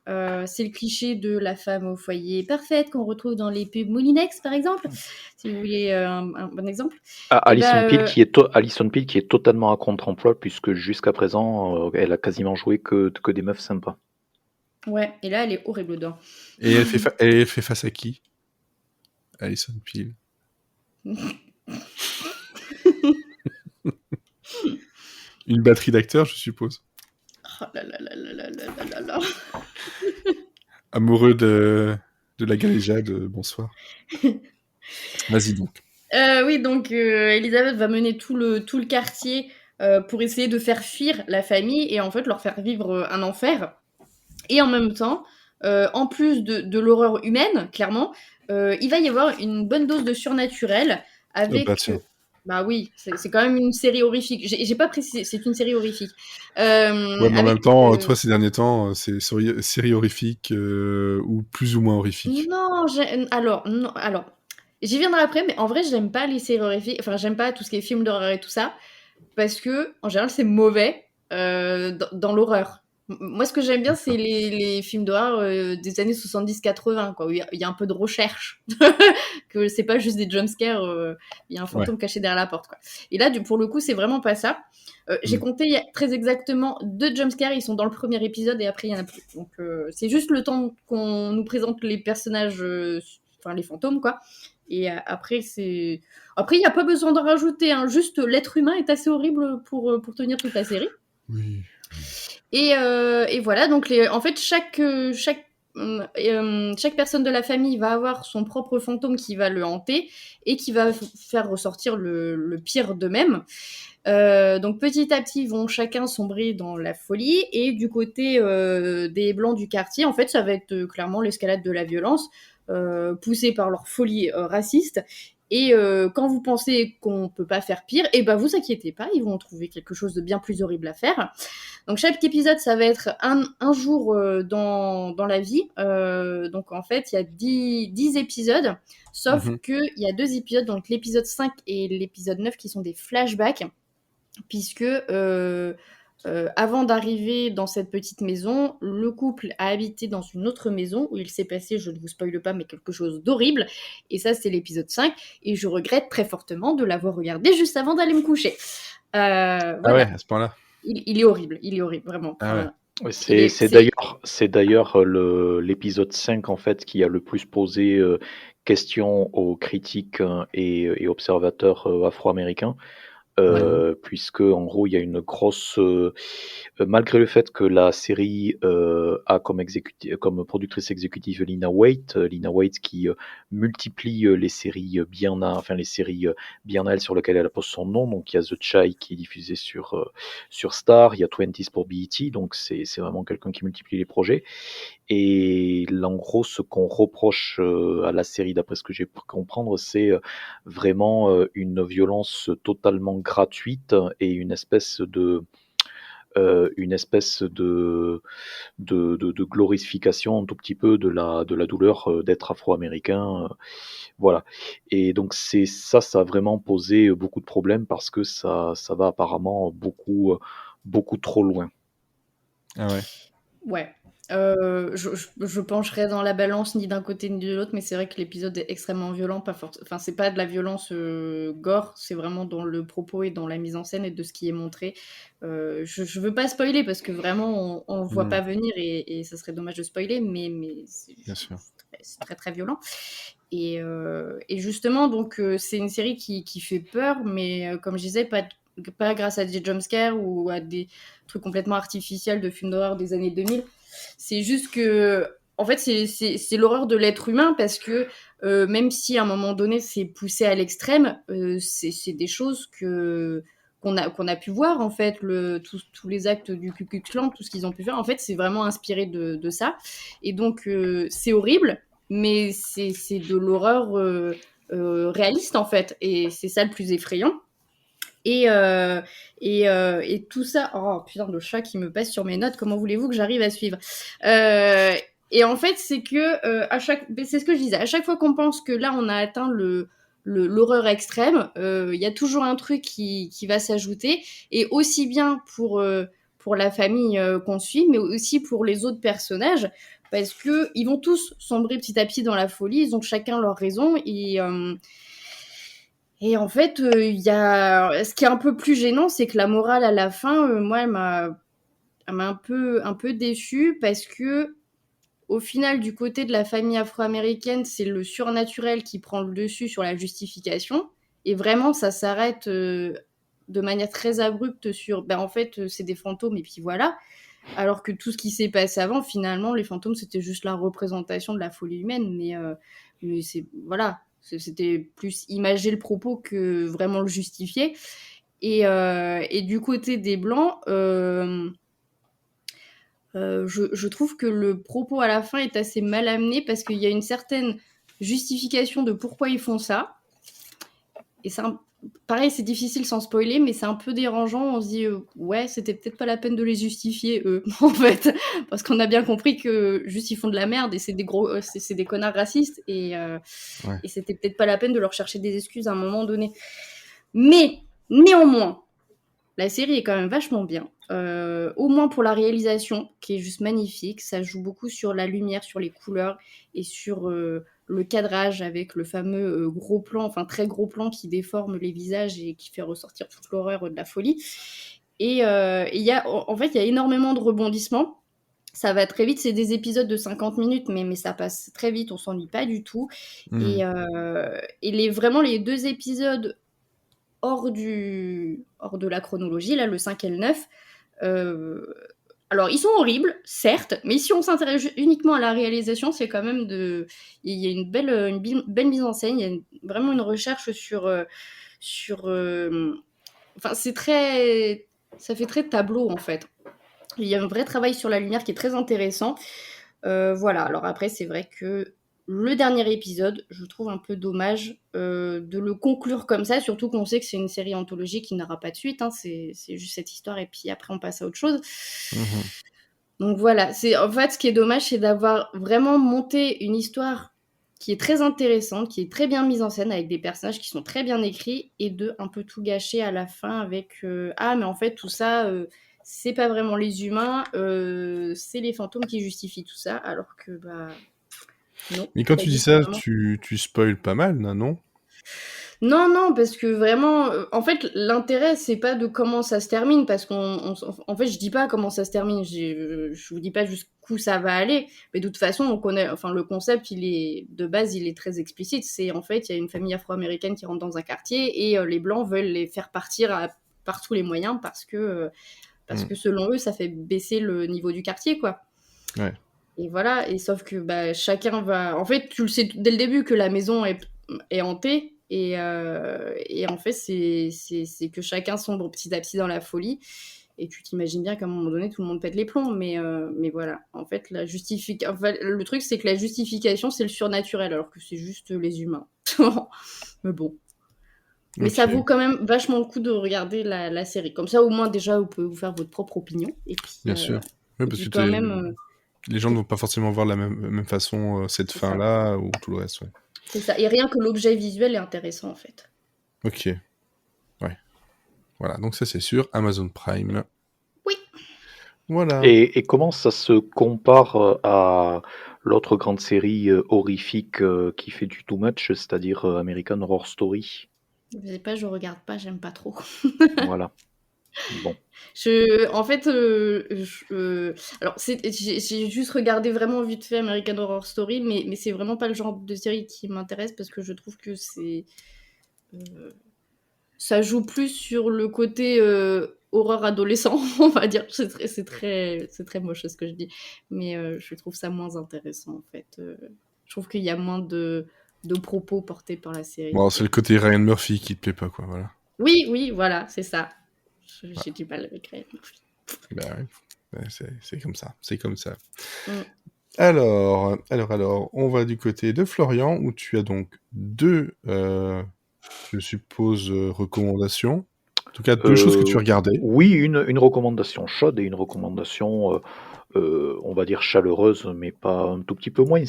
c'est le cliché de la femme au foyer parfaite qu'on retrouve dans les pubs Moulinex, par exemple, si vous voulez un bon exemple. Alison Peel qui est totalement à contre-emploi, puisque jusqu'à présent, elle a quasiment joué que des meufs sympas. Ouais, et là, elle est horrible dedans. Et elle fait face à qui, Alison Peel? Une batterie d'acteurs, je suppose. Oh là là là là là là là là. Amoureux de la galéjade, bonsoir. Vas-y donc. Oui, donc Elisabeth va mener tout le quartier pour essayer de faire fuir la famille et en fait leur faire vivre un enfer. Et en même temps, en plus de l'horreur humaine, clairement, il va y avoir une bonne dose de surnaturel avec... Oh bah tiens. Bah oui, c'est quand même une série horrifique. J'ai pas précisé, c'est une série horrifique. Ouais, mais en même temps, toi, ces derniers temps, c'est série horrifique ou plus ou moins horrifique. Non, alors, j'y viendrai après, mais en vrai, j'aime pas les séries horrifiques. Enfin, j'aime pas tout ce qui est film d'horreur et tout ça, parce que, en général, c'est mauvais dans l'horreur. Moi, ce que j'aime bien, c'est les films d'horreur des années 70-80, quoi, où il y a un peu de recherche. Que c'est pas juste des jumpscares, il y a un fantôme caché derrière la porte, quoi. Et là, pour le coup, c'est vraiment pas ça. J'ai compté très exactement 2 jumpscares, ils sont dans le premier épisode et après, il y en a plus. Donc, c'est juste le temps qu'on nous présente les personnages, enfin, les fantômes, quoi. Et après, il n'y a pas besoin d'en rajouter, hein. Juste, l'être humain est assez horrible pour tenir toute la série. Oui. Et voilà, donc en fait, chaque personne de la famille va avoir son propre fantôme qui va le hanter et qui va faire ressortir le pire d'eux-mêmes. Donc petit à petit, ils vont chacun sombrer dans la folie. Et du côté des blancs du quartier, en fait, ça va être clairement l'escalade de la violence, poussée par leur folie raciste. Et quand vous pensez qu'on peut pas faire pire, et ben vous inquiétez pas, ils vont trouver quelque chose de bien plus horrible à faire. Donc chaque épisode, ça va être un jour dans la vie. Donc en fait, il y a 10 épisodes, sauf qu'il y a 2 épisodes, donc l'épisode 5 et l'épisode 9 qui sont des flashbacks, puisque avant d'arriver dans cette petite maison, le couple a habité dans une autre maison où il s'est passé, je ne vous spoile pas, mais quelque chose d'horrible. Et ça, c'est l'épisode 5. Et je regrette très fortement de l'avoir regardé juste avant d'aller me coucher. Ah Voilà. ouais, à ce point-là. Il est horrible, vraiment. Ah ouais. Enfin, Ouais, il est- c'est d'ailleurs l'épisode 5 en fait qui a le plus posé questions aux critiques et observateurs afro-américains. Puisque en gros il y a une grosse malgré le fait que la série a comme productrice exécutive Lina Waithe qui multiplie les séries les séries bien à elle sur lesquelles elle pose son nom. Donc il y a The Chi qui est diffusé sur Star, il y a 20 pour BET, donc c'est vraiment quelqu'un qui multiplie les projets. Et là, en gros, ce qu'on reproche à la série, d'après ce que j'ai pu comprendre, c'est vraiment une violence totalement gratuite et une espèce de glorification un tout petit peu de la douleur d'être afro-américain. Voilà. Et donc ça a vraiment posé beaucoup de problèmes parce que ça va apparemment beaucoup trop loin. Ah ouais. Ouais. Je pencherai dans la balance ni d'un côté ni de l'autre, mais c'est vrai que l'épisode est extrêmement violent. Enfin, c'est pas de la violence gore, c'est vraiment dans le propos et dans la mise en scène et de ce qui est montré. Je veux pas spoiler parce que vraiment on voit pas venir et ça serait dommage de spoiler, mais Bien sûr. c'est très très violent. Et justement, donc c'est une série qui fait peur, mais comme je disais, pas grâce à des jumpscares ou à des trucs complètement artificiels de films d'horreur des années 2000. C'est juste que, en fait, c'est l'horreur de l'être humain parce que même si à un moment donné c'est poussé à l'extrême, c'est des choses qu'on a pu voir en fait, tous les actes du Ku Klux Klan, tout ce qu'ils ont pu faire, en fait, c'est vraiment inspiré de ça. Et donc, c'est horrible, mais c'est de l'horreur réaliste en fait, et c'est ça le plus effrayant. Et tout ça, oh putain, le chat qui me passe sur mes notes, comment voulez-vous que j'arrive à suivre? Et en fait, c'est que c'est ce que je disais, à chaque fois qu'on pense que là on a atteint l'horreur extrême, il y a toujours un truc qui va s'ajouter, et aussi bien pour la famille qu'on suit, mais aussi pour les autres personnages, parce que ils vont tous sombrer petit à petit dans la folie, ils ont chacun leur raison, et en fait, ce qui est un peu plus gênant, c'est que la morale à la fin, moi, elle m'a un peu déçue parce que, au final, du côté de la famille afro-américaine, c'est le surnaturel qui prend le dessus sur la justification. Et vraiment, ça s'arrête de manière très abrupte sur, en fait, c'est des fantômes et puis voilà. Alors que tout ce qui s'est passé avant, finalement, les fantômes, c'était juste la représentation de la folie humaine. Mais c'est, voilà, c'était plus imager le propos que vraiment le justifier. Et du côté des Blancs, je trouve que le propos à la fin est assez mal amené parce qu'il y a une certaine justification de pourquoi ils font ça. Et pareil, c'est difficile sans spoiler, mais c'est un peu dérangeant. On se dit, ouais, c'était peut-être pas la peine de les justifier, eux, en fait. Parce qu'on a bien compris que juste ils font de la merde et c'est des connards racistes. Et c'était peut-être pas la peine de leur chercher des excuses à un moment donné. Mais, néanmoins, la série est quand même vachement bien. Au moins pour la réalisation, qui est juste magnifique. Ça joue beaucoup sur la lumière, sur les couleurs et sur le cadrage avec le fameux gros plan, enfin très gros plan qui déforme les visages et qui fait ressortir toute l'horreur de la folie. Et il y a énormément de rebondissements. Ça va très vite, c'est des épisodes de 50 minutes, mais ça passe très vite, on s'ennuie pas du tout. Et vraiment les 2 épisodes hors de la chronologie, là, le 5 et le 9, alors, ils sont horribles, certes, mais si on s'intéresse uniquement à la réalisation, c'est quand même il y a une belle mise en scène, il y a vraiment une recherche sur enfin, ça fait très tableau, en fait. Il y a un vrai travail sur la lumière qui est très intéressant. Voilà, alors après, c'est vrai que le dernier épisode, je trouve un peu dommage de le conclure comme ça, surtout qu'on sait que c'est une série anthologique qui n'aura pas de suite, hein, c'est juste cette histoire et puis après on passe à autre chose. Donc voilà, en fait ce qui est dommage, c'est d'avoir vraiment monté une histoire qui est très intéressante, qui est très bien mise en scène avec des personnages qui sont très bien écrits et de un peu tout gâcher à la fin avec ah mais en fait tout ça c'est pas vraiment les humains, c'est les fantômes qui justifient tout ça, alors que non, Mais quand pas tu dis du tout ça, vraiment. tu spoil pas mal, là, non? Non, non, parce que vraiment, en fait, l'intérêt, c'est pas de comment ça se termine, parce en fait, je dis pas comment ça se termine, je vous dis pas jusqu'où ça va aller, mais de toute façon, on connaît, enfin, le concept, de base, il est très explicite. C'est, en fait, il y a une famille afro-américaine qui rentre dans un quartier et les Blancs veulent les faire partir par tous les moyens parce que selon eux, ça fait baisser le niveau du quartier, quoi. Ouais. Et voilà, et sauf que chacun va. En fait, tu le sais dès le début que la maison est hantée, et en fait, c'est que chacun sombre petit à petit dans la folie. Et tu t'imagines bien qu'à un moment donné, tout le monde pète les plombs, mais voilà. En fait, le truc, c'est que la justification, c'est le surnaturel, alors que c'est juste les humains. Mais bon. Mais ça Ok, vaut quand même vachement le coup de regarder la série. Comme ça, au moins, déjà, vous pouvez vous faire votre propre opinion. bien sûr. Ouais, Et parce puis que quand même, les gens ne vont pas forcément voir la même façon cette c'est ça. fin-là ou tout le reste, ouais. C'est ça. Et rien que l'objet visuel est intéressant, en fait. Ok, ouais. Voilà, donc ça c'est sûr, Amazon Prime. Oui. Voilà. Et comment ça se compare à l'autre grande série horrifique qui fait du too much, c'est-à-dire American Horror Story? Je sais pas, je regarde pas, j'aime pas trop. Voilà. Bon. En fait, alors j'ai juste regardé vraiment vite fait American Horror Story, mais c'est vraiment pas le genre de série qui m'intéresse parce que je trouve que euh, ça joue plus sur le côté horreur adolescent, on va dire. C'est très moche ce que je dis, mais je trouve ça moins intéressant en fait. Je trouve qu'il y a moins de propos portés par la série. Bon, c'est le côté Ryan Murphy qui te plaît pas, quoi, voilà. Oui, oui, voilà, c'est ça. J'ai du mal avec Ryan Murphy. Bah ouais. Ouais, c'est comme ça, c'est comme ça. Mm. Alors, on va du côté de Florian, où tu as donc deux, je suppose, recommandations. En tout cas, deux choses que tu as regardées. Oui, une recommandation chaude et une recommandation, on va dire chaleureuse, mais pas un tout petit peu moins.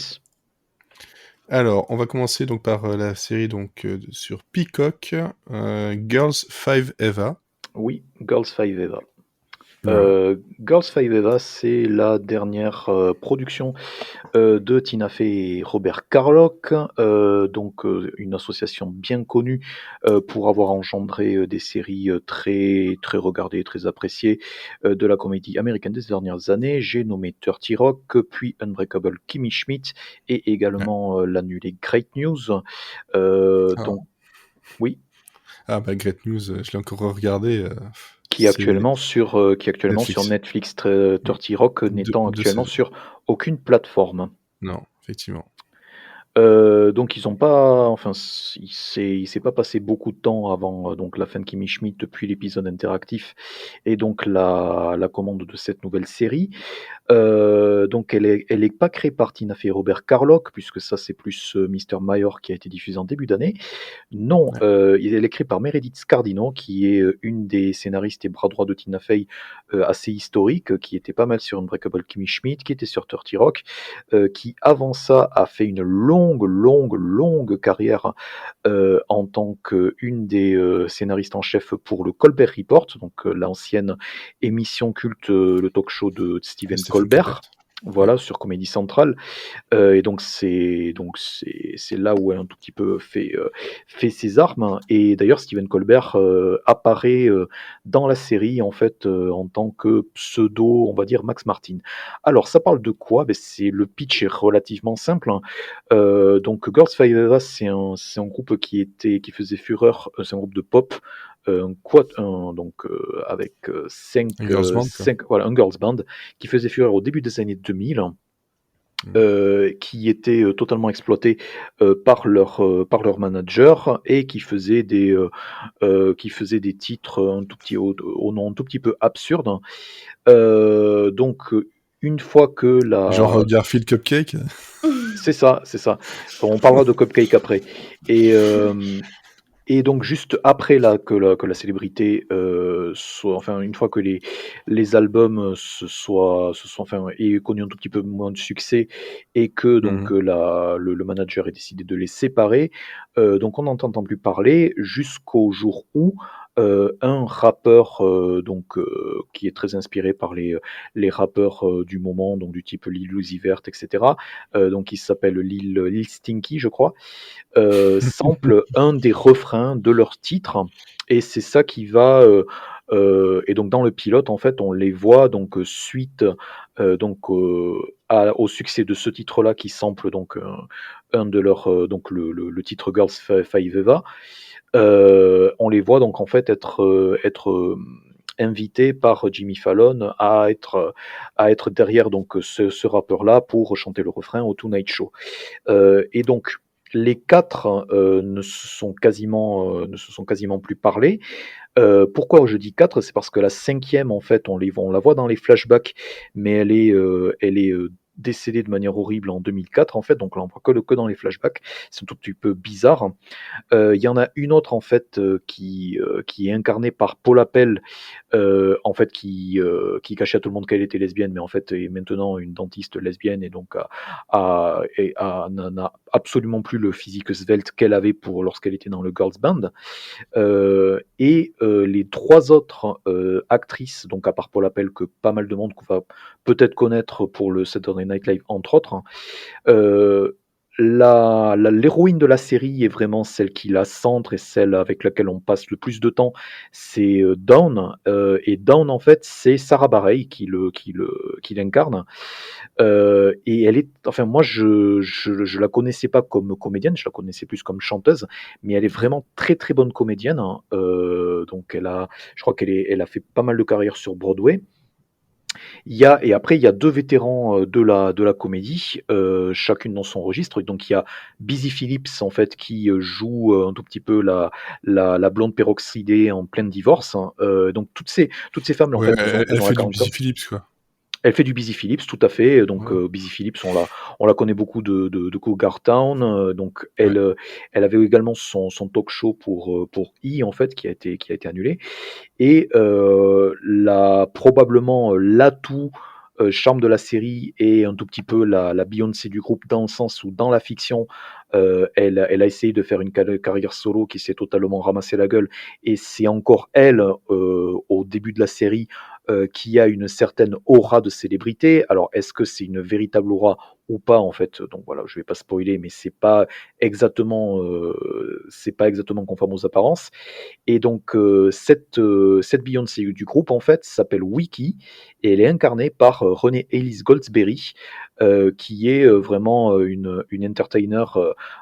Alors, on va commencer donc par la série donc sur Peacock, Girls 5 Eva. Oui, Girls 5 Eva. Voilà. Girls 5 Eva, c'est la dernière production de Tina Fey et Robert Carlock, donc une association bien connue pour avoir engendré des séries très, très regardées, très appréciées de la comédie américaine des dernières années. J'ai nommé 30 Rock, puis Unbreakable Kimmy Schmidt et Ouais. également l'annulé Great News. Ah, Donc, oui, bah Great News, je l'ai encore regardé. qui est C'est actuellement sur Netflix. Netflix, 30 Rock n'étant Deux actuellement saisons. sur aucune plateforme. Non, effectivement. Donc ils ont pas, enfin il s'est pas passé beaucoup de temps avant donc la fin de Kimmy Schmidt depuis l'épisode interactif et donc la commande de cette nouvelle série. Donc elle est pas créée par Tina Fey et Robert Carlock puisque ça c'est plus Mr. Mayor qui a été diffusé en début d'année. Non, Ouais. elle est créée par Meredith Scardino qui est une des scénaristes et bras droit de Tina Fey assez historique, qui était pas mal sur Unbreakable Kimmy Schmidt, qui était sur 30 Rock, qui avant ça a fait une longue, longue, longue carrière en tant qu'une des scénaristes en chef pour le Colbert Report, donc l'ancienne émission culte, le talk show de Stephen Stephen Colbert. Colbert. Ouais. Voilà, sur Comédie Centrale. Et c'est là où elle a un tout petit peu fait ses armes. Et d'ailleurs, Stephen Colbert apparaît dans la série en fait en tant que pseudo, on va dire Max Martin. Alors, ça parle de quoi? Ben, le pitch est relativement simple, hein. Donc, Girls Five Eva, c'est un groupe qui faisait fureur. C'est un groupe de pop. Donc avec Un girls band, quoi. voilà, un girls band qui faisait fureur au début des années 2000, qui était totalement exploité par leur manager et qui faisait des titres au nom un tout petit peu absurde. Donc une fois que Genre la Garfield Cupcake. c'est ça, c'est ça. On parlera de Cupcake après. Et, euh, et donc juste après que la célébrité soit, enfin une fois que les albums enfin aient connu un tout petit peu moins de succès et que donc Mhm. le manager ait décidé de les séparer, donc on n'entend plus parler jusqu'au jour où un rappeur qui est très inspiré par les rappeurs du moment, donc du type Lil Uzi Vert, etc. Donc il s'appelle Lil Stinky, je crois, sample un des refrains de leur titre, et c'est ça qui va et donc dans le pilote en fait on les voit donc suite au succès de ce titre-là qui sample donc un de leurs donc le titre Girls Five Eva. On les voit donc en fait être invités par Jimmy Fallon à être derrière donc ce rappeur-là pour chanter le refrain au Tonight Show. Et donc les quatre ne se sont quasiment plus parlé. Pourquoi je dis 4? C'est parce que la cinquième, en fait, on la voit dans les flashbacks, mais elle est décédée de manière horrible en 2004, en fait, donc on la voit que dans les flashbacks. C'est un tout petit peu bizarre. Il y en a une autre, en fait, qui est incarnée par Paula Pell, en fait, qui cachait à tout le monde qu'elle était lesbienne, mais en fait est maintenant une dentiste lesbienne et donc n'a absolument plus le physique svelte qu'elle avait lorsqu'elle était dans le girls band. Les trois autres actrices, donc à part Paula Pell, que pas mal de monde va peut-être connaître pour le Saturday Night Live, entre autres, euh, l'héroïne de la série est vraiment celle qui la centre et celle avec laquelle on passe le plus de temps, c'est Dawn. Et Dawn, en fait, c'est Sarah Bareilles qui l'incarne. Et elle est, enfin, moi, je la connaissais pas comme comédienne, je la connaissais plus comme chanteuse, mais elle est vraiment très très bonne comédienne, hein. Donc, je crois elle a fait pas mal de carrière sur Broadway. Et après, il y a deux vétérans de la comédie, chacune dans son registre. Donc, il y a Busy Phillips, en fait, qui joue un tout petit peu la blonde peroxydée en plein divorce, hein. Donc, toutes ces femmes, en Ouais, fait, elle ont la fait du quarantaine. Busy Phillips, quoi. Elle fait du Busy Phillips, tout à fait. Donc, Ouais. Busy Phillips, on la connaît beaucoup de Cougar Town. Donc, Ouais. elle avait également son talk show pour E! En fait, qui a été annulé. Et probablement l'atout charme de la série et un tout petit peu la Beyoncé du groupe, dans le sens où dans la fiction, elle a essayé de faire une carrière solo qui s'est totalement ramassé la gueule, et c'est encore elle, au début de la série, qui a une certaine aura de célébrité. Alors, est-ce que c'est une véritable aura ou pas, en fait? Donc voilà, je vais pas spoiler, mais c'est pas exactement conforme aux apparences. Et donc cette Beyoncé du groupe, en fait, s'appelle Wiki, et elle est incarnée par Renée Elise Goldsberry, qui est vraiment une entertainer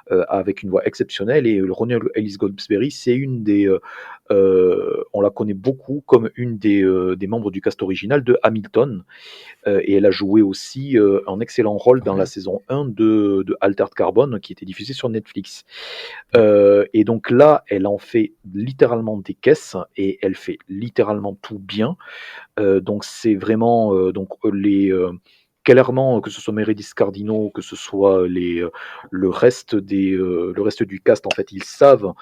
avec une voix exceptionnelle. Et Renée Elise Goldsberry, c'est on la connaît beaucoup comme une des membres du cast original de Hamilton. Et elle a joué aussi un excellent rôle dans la saison 1 de Altered Carbon, qui était diffusée sur Netflix. Et donc là, elle en fait littéralement des caisses, et elle fait littéralement tout bien. Donc c'est vraiment clairement, que ce soit Meredith Cardino, que ce soit le reste du cast, en fait, ils savent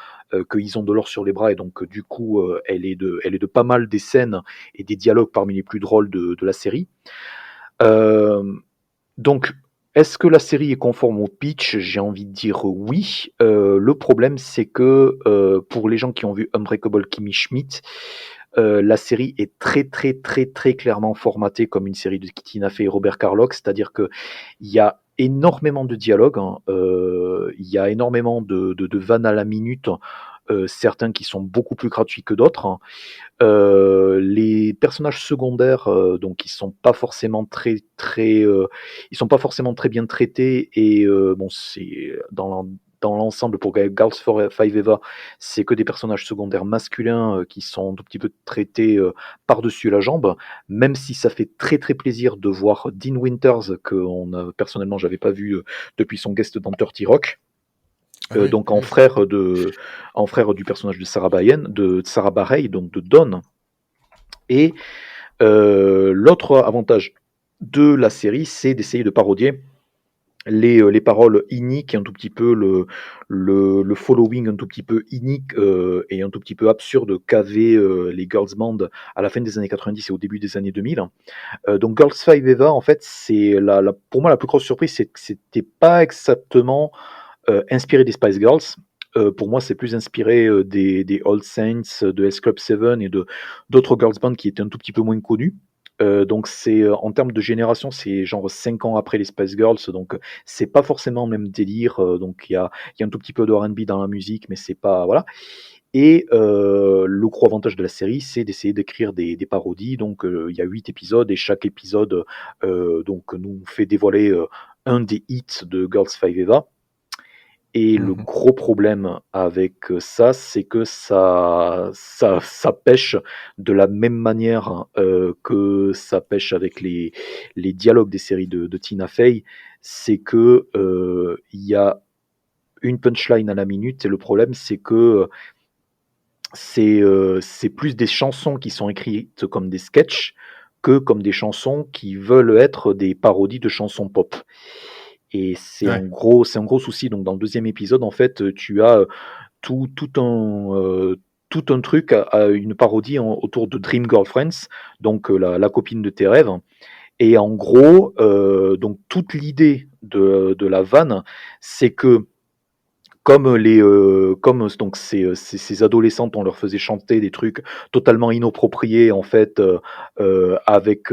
qu'ils ont de l'or sur les bras, et donc du coup, elle est de pas mal des scènes et des dialogues parmi les plus drôles de la série. Donc, est-ce que la série est conforme au pitch? J'ai envie de dire oui. Le problème, c'est que pour les gens qui ont vu Unbreakable Kimmy Schmidt, la série est très très très très clairement formatée comme une série de Tina Fey et Robert Carlock, c'est-à-dire que il y a énormément de dialogues, hein, il y a énormément de vannes à la minute, certains qui sont beaucoup plus gratuits que d'autres, hein. Les personnages secondaires, donc ils sont pas forcément très bien traités, et bon, c'est dans l'ensemble pour Girls Five Eva, c'est que des personnages secondaires masculins qui sont un tout petit peu traités par-dessus la jambe, même si ça fait très très plaisir de voir Dean Winters, personnellement j'avais pas vu depuis son guest dans Dirty Rock. Donc en frère du personnage de Sarah Bareilles, donc de Dawn. Et l'autre avantage de la série, c'est d'essayer de parodier les paroles iniques, et un tout petit peu le following un tout petit peu inique et un tout petit peu absurde qu'avaient les girls band à la fin des années 90 et au début des années 2000. Donc Girls Five Eva, en fait, c'est pour moi la plus grosse surprise, c'est que c'était pas exactement inspiré des Spice Girls. pour moi, c'est plus inspiré des All Saints, de S Club 7 et d'autres girls bands qui étaient un tout petit peu moins connus. Donc c'est en termes de génération, c'est genre 5 ans après les Spice Girls, donc c'est pas forcément le même délire. Donc il y a un tout petit peu de R&B dans la musique, mais c'est pas voilà. Et le gros avantage de la série, c'est d'essayer d'écrire des parodies. Donc il y a 8 épisodes et chaque épisode donc nous fait dévoiler un des hits de Girls 5 Eva. Et le Mhm. gros problème avec ça, c'est que ça pêche de la même manière que ça pêche avec les dialogues des séries de Tina Fey. C'est que il y a une punchline à la minute, et le problème, c'est que c'est plus des chansons qui sont écrites comme des sketchs que comme des chansons qui veulent être des parodies de chansons pop. Et Ouais. c'est un gros souci. Donc dans le deuxième épisode, en fait, tu as tout, tout un truc à une parodie autour de Dream Girlfriends, donc la copine de tes rêves. Et en gros, donc toute l'idée de la vanne, c'est que comme donc ces adolescentes, on leur faisait chanter des trucs totalement inappropriés en fait, avec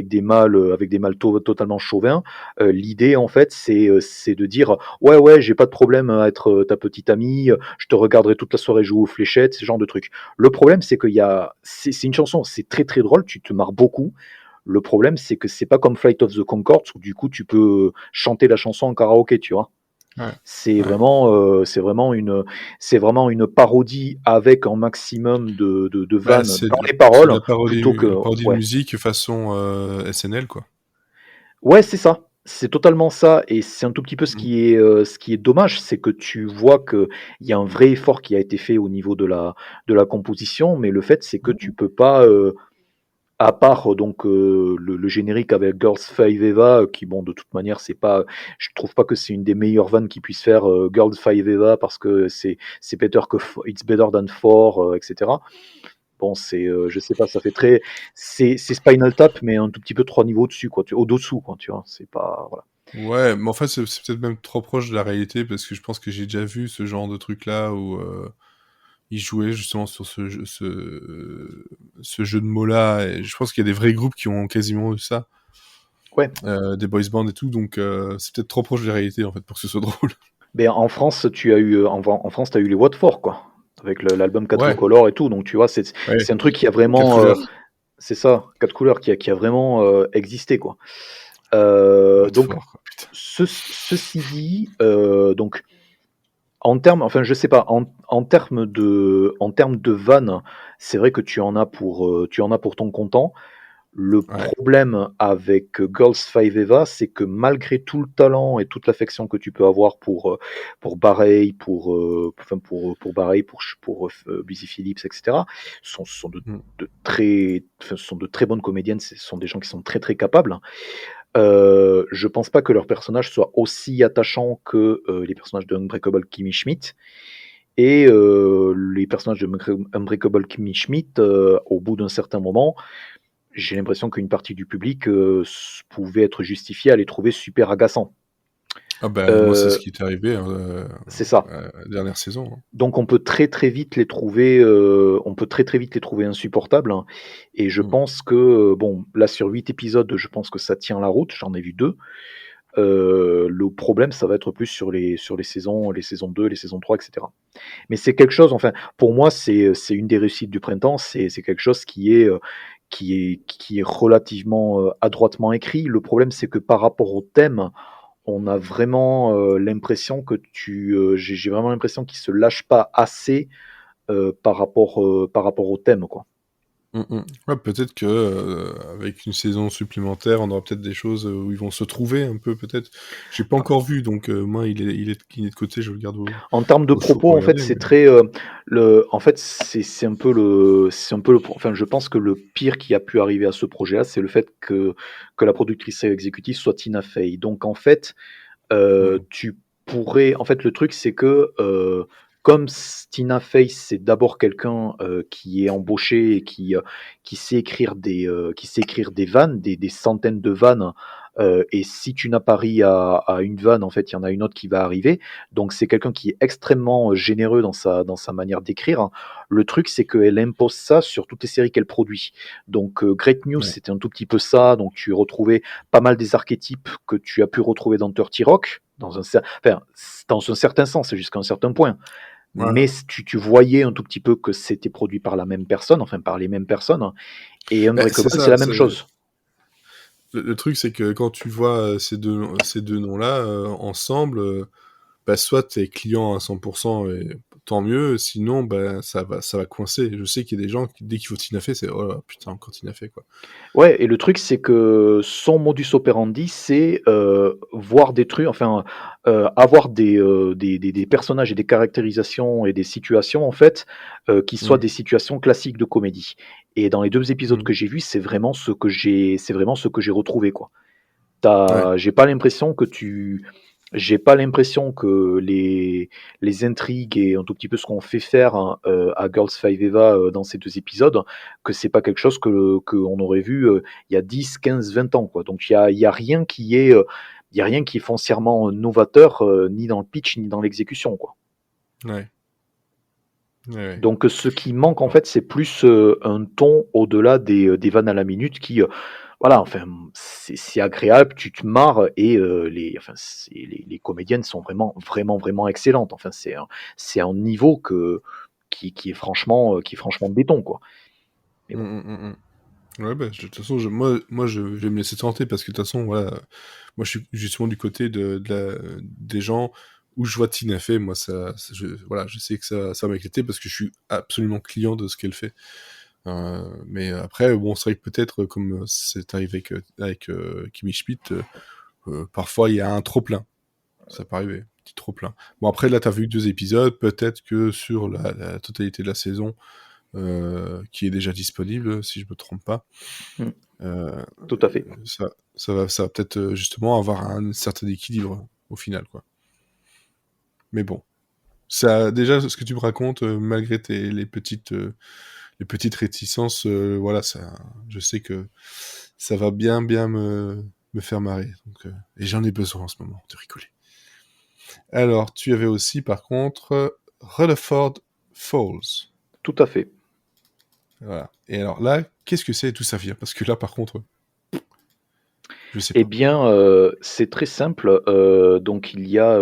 des mâles totalement chauvins. L'idée en fait, c'est de dire: «Ouais, ouais, j'ai pas de problème à être, ta petite amie, je te regarderai toute la soirée jouer aux fléchettes», ce genre de trucs. Le problème, c'est c'est une chanson, c'est très, très drôle, tu te marres beaucoup. Le problème, c'est que c'est pas comme Flight of the Conchords où du coup tu peux chanter la chanson en karaoké, tu vois? Ouais. C'est Ouais. vraiment, c'est vraiment une parodie avec un maximum de Bah, vannes dans les paroles, plutôt que la parodie de ouais. musique façon SNL, quoi. Ouais, c'est ça, c'est totalement ça, et c'est un tout petit peu Mm. ce qui est dommage, c'est que tu vois qu'il y a un vrai effort qui a été fait au niveau de la composition, mais le fait, c'est que tu peux pas, à part donc le générique avec Girls 5 Eva, qui bon de toute manière c'est pas, je trouve pas que c'est une des meilleures vannes qu'ils puissent faire, Girls 5 Eva, parce que c'est better que It's better than four, etc. Bon c'est je sais pas, ça fait très, c'est Spinal Tap mais un tout petit peu 3 niveaux au-dessus quoi, au-dessous quoi, tu vois, c'est pas voilà. Ouais, mais en fait, c'est peut-être même trop proche de la réalité parce que je pense que j'ai déjà vu ce genre de truc-là où ils jouaient justement sur ce jeu de mots-là. Et je pense qu'il y a des vrais groupes qui ont quasiment eu ça, Ouais, des boys bands et tout, donc c'est peut-être trop proche de la réalité en fait pour que ce soit drôle. mais en France tu as eu en France tu as eu les What For quoi, avec l'album 4 Ouais, Color et tout, donc tu vois ouais, c'est un truc qui a 4 vraiment couleurs, c'est ça, 4 couleurs qui a vraiment existé quoi. what Donc, for, quoi, putain. ceci dit, donc en termes, enfin je sais pas, en termes de vannes, c'est vrai que tu en as pour ton comptant. Le Ouais. problème avec Girls 5 Eva, c'est que malgré tout le talent et toute l'affection que tu peux avoir pour Barrey, pour Barrey, pour Busy Phillips, etc., sont Mm. ce sont de très bonnes comédiennes, ce sont des gens qui sont très très capables. Je pense pas que leur personnage soit aussi attachant que les personnages de Unbreakable Kimmy Schmidt. Et les personnages de Unbreakable Kimmy Schmidt, au bout d'un certain moment, j'ai l'impression qu'une partie du public pouvait être justifiée à les trouver super agaçants. Ah bah moi c'est ce Euh, qui est arrivé hein, c'est ça. la dernière saison, hein. Donc on peut très très vite les trouver, insupportables, hein. Et je Mm. pense que bon, là sur 8 épisodes, je pense que ça tient la route. J'en ai vu 2. Le problème, ça va être plus sur les saisons 2, les saisons 3, etc. Mais c'est quelque chose, enfin, pour moi, c'est une des réussites du printemps. C'est quelque chose qui est relativement adroitement écrit. Le problème, c'est que par rapport au thème, on a vraiment l'impression j'ai vraiment l'impression qu'ils se lâchent pas assez par rapport au thème, quoi. Ouais, peut-être que avec une saison supplémentaire, on aura peut-être des choses où ils vont se trouver un peu, peut-être. J'ai pas encore vu, donc moi, il est de côté, je le garde En termes de au chaud propos, pour en fait, regarder. c'est Mais... très, en fait, c'est un peu enfin, je pense que le pire qui a pu arriver à ce projet-là, c'est le fait que la productrice exécutive soit Tina Fey. Donc, en fait, Hmm. tu pourrais, en fait, le truc, c'est que comme Tina Fey, c'est d'abord quelqu'un qui est embauché et qui sait écrire qui sait écrire des vannes, des centaines de vannes et si tu n'as pas ri à une vanne, en fait, il y en a une autre qui va arriver. Donc c'est quelqu'un qui est extrêmement généreux dans sa manière d'écrire. Le truc, c'est qu'elle impose ça sur toutes les séries qu'elle produit. Donc Great News, Ouais. c'était un tout petit peu ça. Donc tu retrouvais pas mal des archétypes que tu as pu retrouver dans Dirty Rock, dans un certain sens, jusqu'à un certain point. Mais Voilà. tu voyais un tout petit peu que c'était produit par la même personne, enfin par les mêmes personnes. Et Bah, c'est Unbreakable, c'est ça. la même chose. Le truc, c'est que quand tu vois ces deux noms-là ensemble, bah, soit t'es client à 100% et tant mieux, sinon bah, ça va coincer. Je sais qu'il y a des gens qui, dès qu'il faut Tina Fey, c'est oh là, putain, encore Tina Fey, quoi. Ouais, et le truc, c'est que son modus operandi, c'est voir des trucs, enfin, avoir des personnages et des caractérisations et des situations, en fait, qui soient Mm. des situations classiques de comédie. Et dans les 2 épisodes Mm. que j'ai vus, c'est vraiment ce que j'ai retrouvé, quoi. Ouais. J'ai pas l'impression que j'ai pas l'impression que les intrigues et un tout petit peu ce qu'on fait faire hein, à Girls 5 Eva dans ces 2 épisodes, que c'est pas quelque chose que on aurait vu il y a 10, 15, 20 ans, quoi. Donc il y a rien qui est, il y a rien qui est foncièrement novateur, ni dans le pitch, ni dans l'exécution, quoi. Ouais. Ouais. Ouais. Donc ce qui manque en fait, c'est plus un ton au-delà des vannes à la minute qui, voilà, enfin, c'est agréable, tu te marres et les comédiennes sont vraiment, vraiment, vraiment excellentes. Enfin, c'est un niveau qui est franchement béton, quoi. Mais Mm, bon. mm, mm, mm. Ouais, bah, de toute façon, je vais me laisser tenter parce que de toute façon, voilà, moi, je suis justement du côté des gens où je vois Tina Fey. Moi, voilà, je sais que ça va m'inquiéter parce que je suis absolument client de ce qu'elle fait. Mais après, bon, c'est vrai que peut-être, comme c'est arrivé avec Kimmy Schmidt, parfois il y a un trop-plein. Ça peut arriver, un petit trop-plein. Bon, après, là, t'as vu que 2 épisodes. Peut-être que sur la totalité de la saison, qui est déjà disponible, si je me trompe pas, Mm, euh, tout à fait. ça va peut-être justement avoir un certain équilibre au final, quoi. Mais bon, ça, déjà, ce que tu me racontes, malgré les petites réticences, voilà, ça, je sais que ça va bien me faire marrer. Donc, et j'en ai besoin en ce moment de rigoler. Alors, tu avais aussi, par contre, Rutherford Falls. Tout à fait. Voilà. Et alors là, qu'est-ce que c'est et d'où ça vient? Parce que là, par contre, je sais Eh pas. bien, c'est très simple. Donc, il y a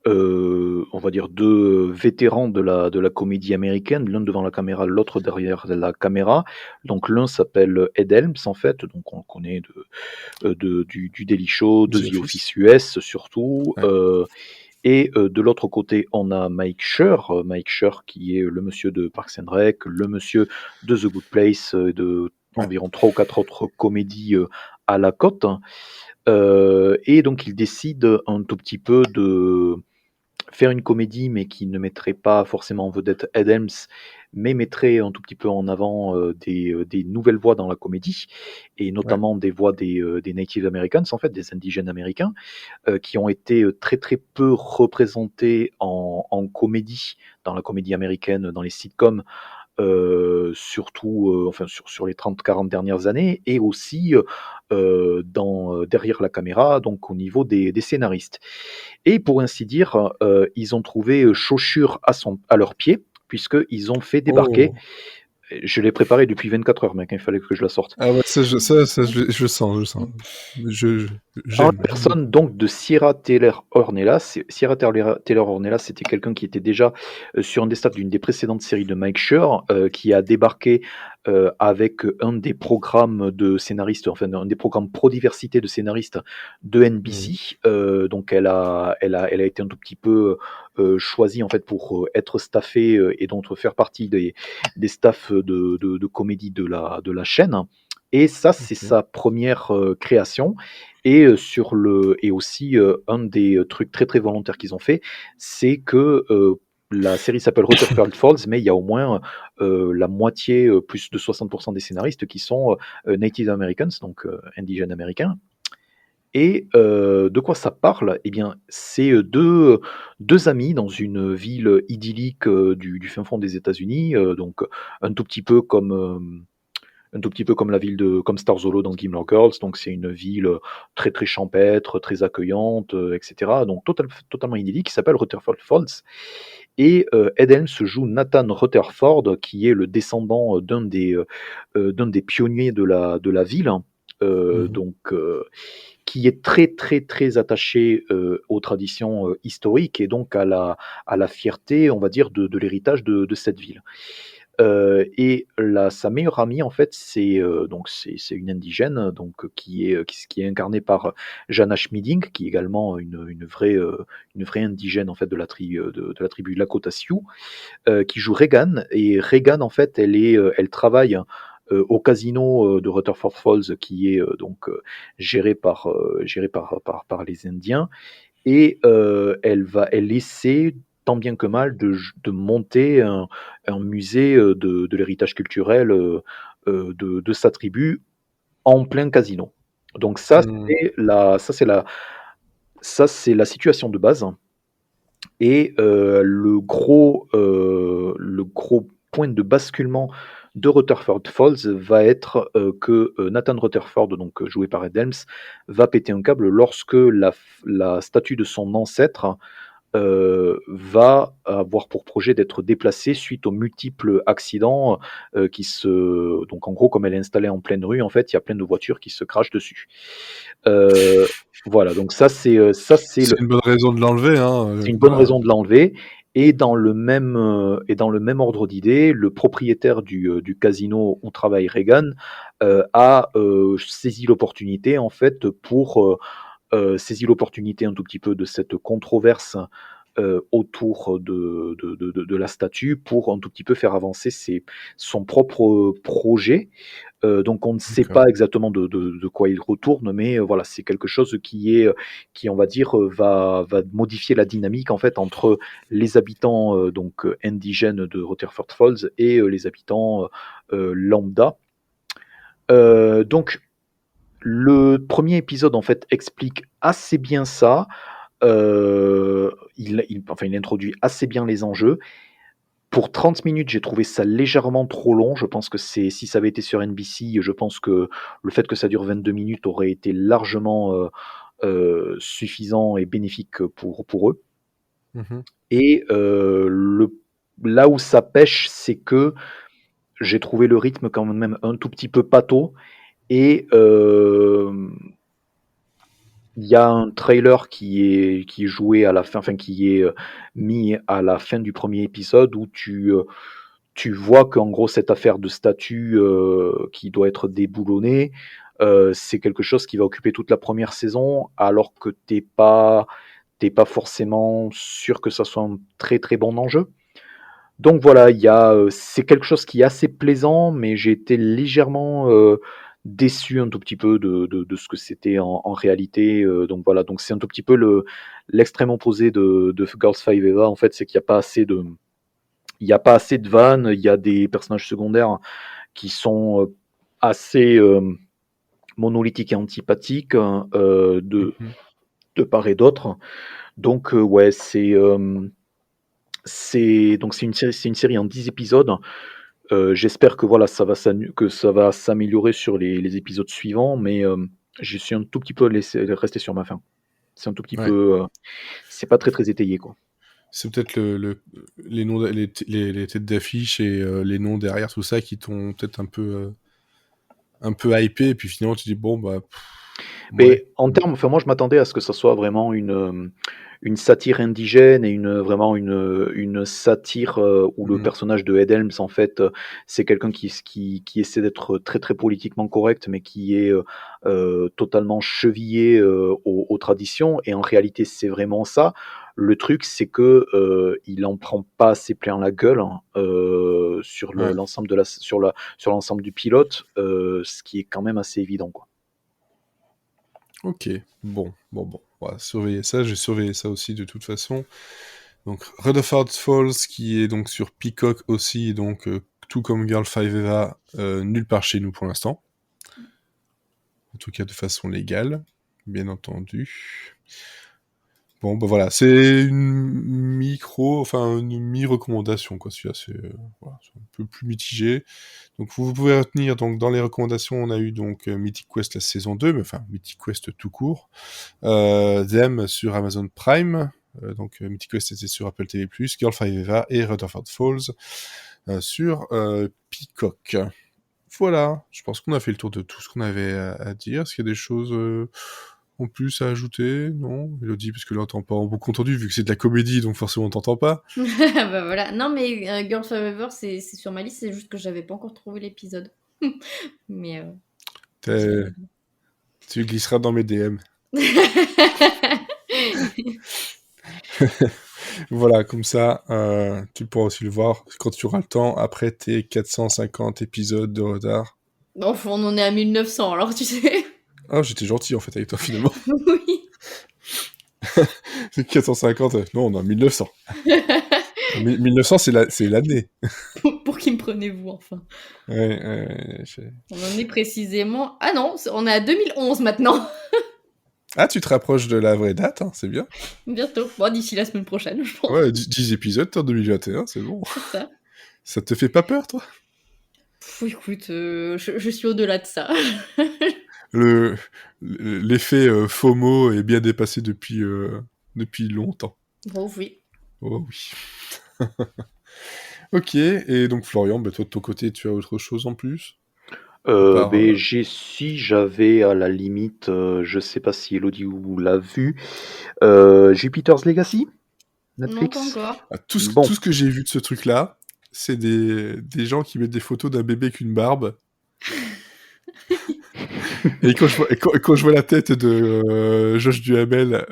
on va dire 2 vétérans de la comédie américaine, l'un devant la caméra, l'autre derrière la caméra. Donc l'un s'appelle Ed Helms en fait, donc on le connaît du Daily Show, de The The Office. Office US surtout. Ouais. Et de l'autre côté, on a Mike Schur qui est le monsieur de Parks and Rec, le monsieur de The Good Place, de Ouais. environ 3 ou 4 autres comédies à la cote. Et donc il décide un tout petit peu de faire une comédie, mais qui ne mettrait pas forcément en vedette Adams, mais mettrait un tout petit peu en avant des nouvelles voix dans la comédie, et Ouais. notamment des voix des Native Americans, en fait, des indigènes américains, qui ont été très très peu représentés en comédie, dans la comédie américaine, dans les sitcoms, surtout enfin sur les 30-40 dernières années, et aussi derrière la caméra, donc au niveau des scénaristes. Et pour ainsi dire, ils ont trouvé chaussure à leurs pieds, puisqu'ils ont fait débarquer. Oh. Je l'ai préparé depuis 24 heures, mec, il fallait que je la sorte. Ah ouais, je sens, je sens. En la J'aime. personne donc de Sierra Taylor Ornelas. Sierra Taylor Ornelas, c'était quelqu'un qui était déjà sur un des stades d'une des précédentes séries de Mike Schur, qui a débarqué avec un des programmes de scénaristes, enfin un des programmes pro-diversité de scénaristes de Mhm. NBC. Donc elle a été un tout petit peu choisie en fait pour être staffée et donc faire partie des staffs de comédie de la chaîne. Et ça, c'est Ok. sa première création. Et et aussi un des trucs très très volontaires qu'ils ont fait, c'est que la série s'appelle Rutherford Falls, mais il y a au moins la moitié, plus de 60% des scénaristes qui sont Native Americans, donc indigènes américains. Et de quoi ça parle? Eh bien, c'est deux amis dans une ville idyllique du fin fond des États-Unis, donc un tout petit peu comme un tout petit peu comme comme Starzolo dans Gilmore Girls. Donc c'est une ville très très champêtre, très accueillante, etc. Donc totalement idyllique, qui s'appelle Rutherford Falls. Et Ed Helms joue Nathan Rutherford, qui est le descendant d'un des pionniers de la ville, hein. Donc qui est très très très attaché aux traditions historiques et donc à la fierté, on va dire, de l'héritage de cette ville. Et sa meilleure amie, en fait, c'est une indigène, donc qui est incarnée par Jana Schmieding, qui est également une vraie indigène en fait de la tribu Lakota Sioux, qui joue Regan. Et Regan, en fait, elle travaille au casino de Rutherford Falls, qui est géré par les Indiens, et elle essaie tant bien que mal de monter un musée de l'héritage culturel de sa tribu en plein casino. Donc Hmm. ça c'est la situation de base. Et le gros point de basculement de Rutherford Falls va être que Nathan Rutherford, donc joué par Ed Helms, va péter un câble lorsque la statue de son ancêtre va avoir pour projet d'être déplacée suite aux multiples accidents donc en gros, comme elle est installée en pleine rue, en fait, il y a plein de voitures qui se crachent dessus. Euh, voilà, donc C'est une bonne raison de l'enlever, hein. c'est une bonne Voilà. raison de l'enlever. Et dans le même ordre d'idée, le propriétaire du casino où travaille Reagan a saisi l'opportunité en fait saisi l'opportunité un tout petit peu de cette controverse autour de la statue pour un tout petit peu faire avancer son propre projet. Donc on ne sait D'accord. pas exactement de quoi il retourne, mais voilà, c'est quelque chose qui on va dire, va modifier la dynamique en fait entre les habitants indigènes de Rutherford Falls et les habitants lambda. Donc le premier épisode en fait explique assez bien ça. Il introduit assez bien les enjeux. Pour 30 minutes, j'ai trouvé ça légèrement trop long. Je pense que si ça avait été sur NBC, je pense que le fait que ça dure 22 minutes aurait été largement suffisant et bénéfique pour eux. Mhm. Et là où ça pêche, c'est que j'ai trouvé le rythme quand même un tout petit peu pâteau. Et il y a un trailer qui est joué à la fin, enfin qui est mis à la fin du premier épisode où tu vois qu'en gros cette affaire de statut qui doit être déboulonnée, c'est quelque chose qui va occuper toute la première saison, alors que t'es pas forcément sûr que ça soit un très très bon enjeu. Donc voilà, c'est quelque chose qui est assez plaisant, mais j'ai été légèrement déçu un tout petit peu de ce que c'était en réalité. Donc voilà, donc c'est un tout petit peu l'extrême opposé de Girls 5 Eva. En fait, c'est qu'il n'y a pas assez il y a pas assez de vannes. Il y a des personnages secondaires qui sont assez monolithiques et antipathiques, hein, Mhm. de part et d'autre. Donc ouais, c'est une série en 10 épisodes. J'espère que voilà, que ça va s'améliorer sur les épisodes suivants, mais je suis un tout petit peu resté sur ma faim. C'est un tout petit Ouais. peu, c'est pas très très étayé quoi. C'est peut-être les noms, les têtes d'affiche et les noms derrière tout ça qui t'ont peut-être un peu hypé, et puis finalement tu dis bon bah ouais. Mais en termes, enfin moi je m'attendais à ce que ça soit vraiment une satire indigène et vraiment une satire où le Mm. personnage de Ed Helms en fait c'est quelqu'un qui essaie d'être très très politiquement correct mais qui est totalement chevillé aux traditions et en réalité c'est vraiment ça. Le truc c'est que il en prend pas assez plein la gueule hein, sur Ouais. l'ensemble sur l'ensemble du pilote, ce qui est quand même assez évident quoi. Ok. Bon. On va surveiller ça. J'ai surveillé ça aussi de toute façon. Donc Rutherford Falls qui est donc sur Peacock aussi, donc tout comme Girl 5 Eva, nulle part chez nous pour l'instant. En tout cas de façon légale, bien entendu. Bon, bah voilà, c'est une mi-recommandation, quoi. Celui-là, voilà, c'est un peu plus mitigé. Donc, vous pouvez retenir, donc, dans les recommandations, on a eu donc Mythic Quest la saison 2, mais enfin, Mythic Quest tout court. Them sur Amazon Prime. Donc, Mythic Quest était sur Apple TV+, Girl 5 Eva et Rutherford Falls sur Peacock. Voilà, je pense qu'on a fait le tour de tout ce qu'on avait à dire. Est-ce qu'il y a des choses en plus à ajouter? Non, Elodie, parce que là on t'entend pas en beaucoup entendu, vu que c'est de la comédie, donc forcément on t'entend pas. Bah voilà. Non, mais Girls Forever, c'est sur ma liste, c'est juste que j'avais pas encore trouvé l'épisode. Mais Tu glisseras dans mes DM. Voilà, comme ça, tu pourras aussi le voir quand tu auras le temps, après tes 450 épisodes de retard. Bon, on en est à 1900, alors tu sais. Ah, j'étais gentil en fait avec toi finalement. Oui. C'est 450, non, on est à 1900. 1900, c'est l'année. Pour qui me prenez-vous, enfin? Ouais, On en est précisément... Ah non, on est à 2011 maintenant. Ah, tu te rapproches de la vraie date, hein, c'est bien. Bientôt. Bon, d'ici la semaine prochaine, je pense. Ouais, 10 épisodes, t'es en 2021, c'est bon. C'est ça. Ça te fait pas peur, toi? Écoute, je suis au-delà de ça. L'effet FOMO est bien dépassé depuis longtemps. Bon, oui. Oh oui. Ok, et donc Florian, toi de ton côté, tu as autre chose en plus? Si j'avais à la limite, je sais pas si Elodie vous l'a vu, Jupiter's Legacy, Non, pas Netflix. encore. Tout Bon. ce que j'ai vu de ce truc-là, c'est des gens qui mettent des photos d'un bébé avec une barbe. Et quand je vois la tête de Josh Duhamel,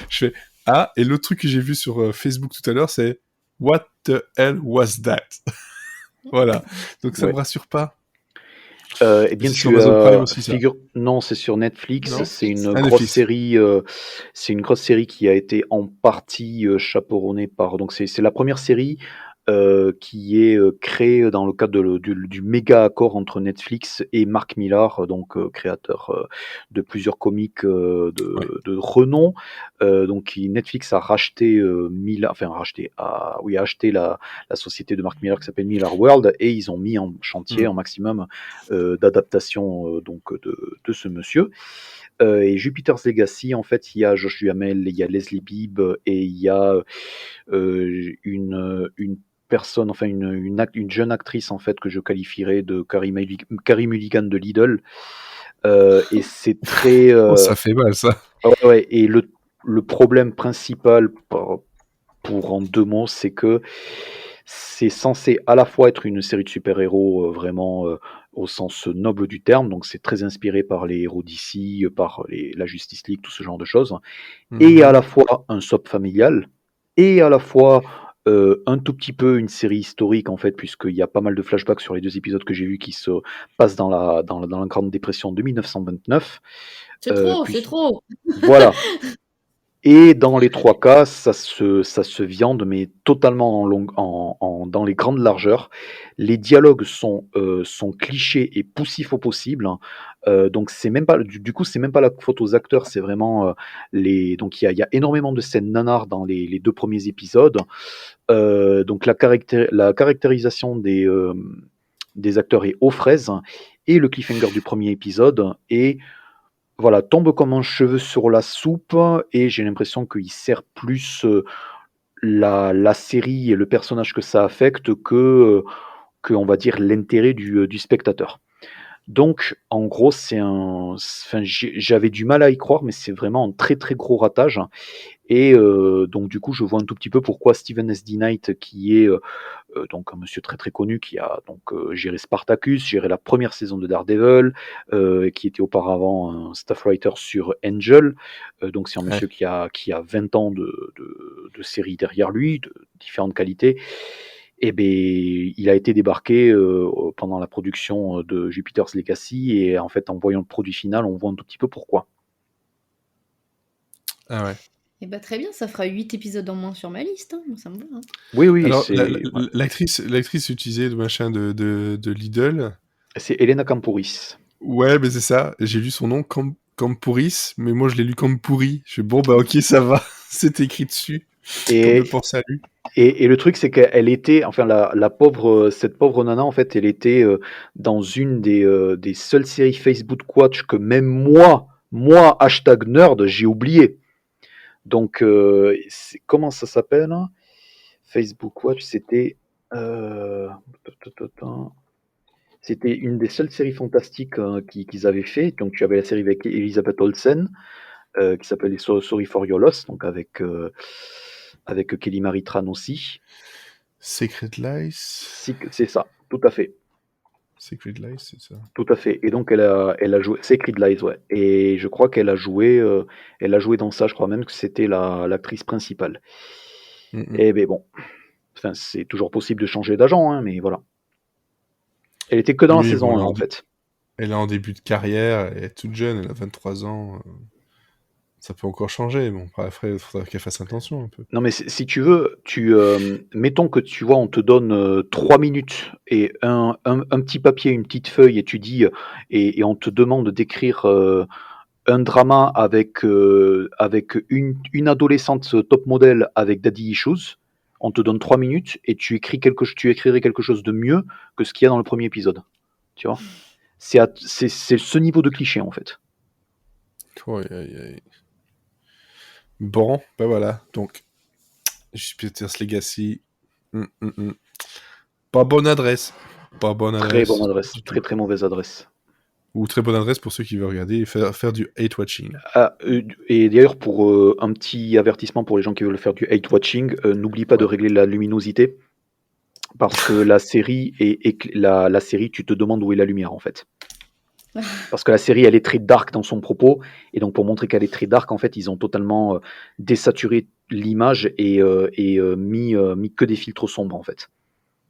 je fais ah, et l'autre truc que j'ai vu sur Facebook tout à l'heure, c'est What the hell was that? Voilà. Donc ça Ouais. me rassure pas. Eh bien, C'est sur Amazon Prime aussi, ça. Non, c'est sur Netflix. Non, c'est une Ah, grosse Netflix. série. C'est une grosse série qui a été en partie chaperonnée par. Donc, c'est la première série qui est créée dans le cadre du méga accord entre Netflix et Mark Millar, donc créateur de plusieurs comics de renom. Donc, Netflix a racheté a acheté la société de Mark Millar qui s'appelle Millar World, et ils ont mis en chantier un maximum d'adaptation de ce monsieur. Et Jupiter's Legacy, en fait, il y a Josh Duhamel, il y a Leslie Bibb, et il y a une personne, enfin une jeune actrice, en fait, que je qualifierais de Carey Mulligan de Lidl. Et c'est très... Oh, ça fait mal, ça. Ouais, et le problème principal, pour en 2 mots, c'est que c'est censé à la fois être une série de super-héros vraiment au sens noble du terme, donc c'est très inspiré par les héros d'ici, par la Justice League, tout ce genre de choses, et à la fois un soap familial, et à la fois un tout petit peu une série historique, en fait, puisqu'il y a pas mal de flashbacks sur les 2 épisodes que j'ai vus qui se passent dans la Grande Dépression de 1929. C'est trop. Voilà. Et dans les 3 cas, ça se viande, mais totalement dans les grandes largeurs. Les dialogues sont clichés et poussifs au possible. Donc c'est même pas du coup, c'est même pas la faute aux acteurs, c'est vraiment donc il y a énormément de scènes nanars dans les 2 premiers épisodes. Donc la caractérisation des acteurs est aux fraises, et le cliffhanger du premier épisode est voilà, tombe comme un cheveu sur la soupe, et j'ai l'impression qu'il sert plus la série et le personnage que ça affecte que on va dire l'intérêt du spectateur. Donc, en gros, j'avais du mal à y croire, mais c'est vraiment un très très gros ratage. Et donc du coup, je vois un tout petit peu pourquoi Steven S. D. Knight, qui est donc un monsieur très très connu, qui a donc géré Spartacus, géré la première saison de Daredevil, qui était auparavant un staff writer sur Angel. Donc c'est un monsieur qui a 20 ans de séries derrière lui, de différentes qualités. Et ben, il a été débarqué pendant la production de Jupiter's Legacy, et en fait, en voyant le produit final, on voit un tout petit peu pourquoi. Ah ouais. Et bah très bien, ça fera 8 épisodes en moins sur ma liste, hein. Ça me va. Hein. Oui. Alors, l'actrice utilisée de Lidl. C'est Elena Kampouris. Ouais, mais c'est ça. J'ai lu son nom comme pourrisse, mais moi je l'ai lu comme pourri. Je fais bon, bah ok, ça va, c'est écrit dessus. Comme Et, le port salut. et le truc, c'est qu'elle était, enfin, la pauvre, cette pauvre nana, en fait, elle était dans une des seules séries Facebook Watch que même moi, hashtag nerd, j'ai oublié. Donc, comment ça s'appelle, hein? Facebook Watch, c'était. euh, C'était une des seules séries fantastiques qu'ils avaient fait. Donc, tu avais la série avec Elizabeth Olsen, qui s'appelait Sorry for Your Loss, donc avec Kelly Marie Tran aussi. Secret Lies. C'est ça, tout à fait. Secret Lies, c'est ça. Tout à fait. Et donc, elle a joué. C'est Creed Lies, ouais. Et je crois qu'elle a joué dans ça. Je crois même que c'était l'actrice principale. Et ben bon. Enfin, c'est toujours possible de changer d'agent, hein, mais voilà. Elle était que dans la saison 1, en fait. Elle est en début de carrière, elle est toute jeune, elle a 23 ans. Ça peut encore changer. Bon, après, il faudra qu'elle fasse attention un peu. Non, mais si tu veux, mettons que tu vois, on te donne 3 minutes et un petit papier, une petite feuille, et tu dis, et on te demande d'écrire un drama avec une adolescente top modèle avec daddy issues. On te donne 3 minutes et tu écrirais quelque chose de mieux que ce qu'il y a dans le premier épisode. Tu vois, c'est ce niveau de cliché en fait. Oh, aïe, aïe. Bon, ben voilà. Donc, Jupiter's Legacy. Pas bonne adresse. Pas bonne adresse. Très bonne adresse. Très très mauvaise adresse. Ou très bonne adresse pour ceux qui veulent regarder et faire du hate watching. Et d'ailleurs, pour un petit avertissement pour les gens qui veulent faire du hate watching, n'oublie pas de régler la luminosité. Parce que la série, la série, tu te demandes où est la lumière en fait. Parce que la série, elle est très dark dans son propos, et donc pour montrer qu'elle est très dark, en fait, ils ont totalement désaturé l'image et mis que des filtres sombres en fait.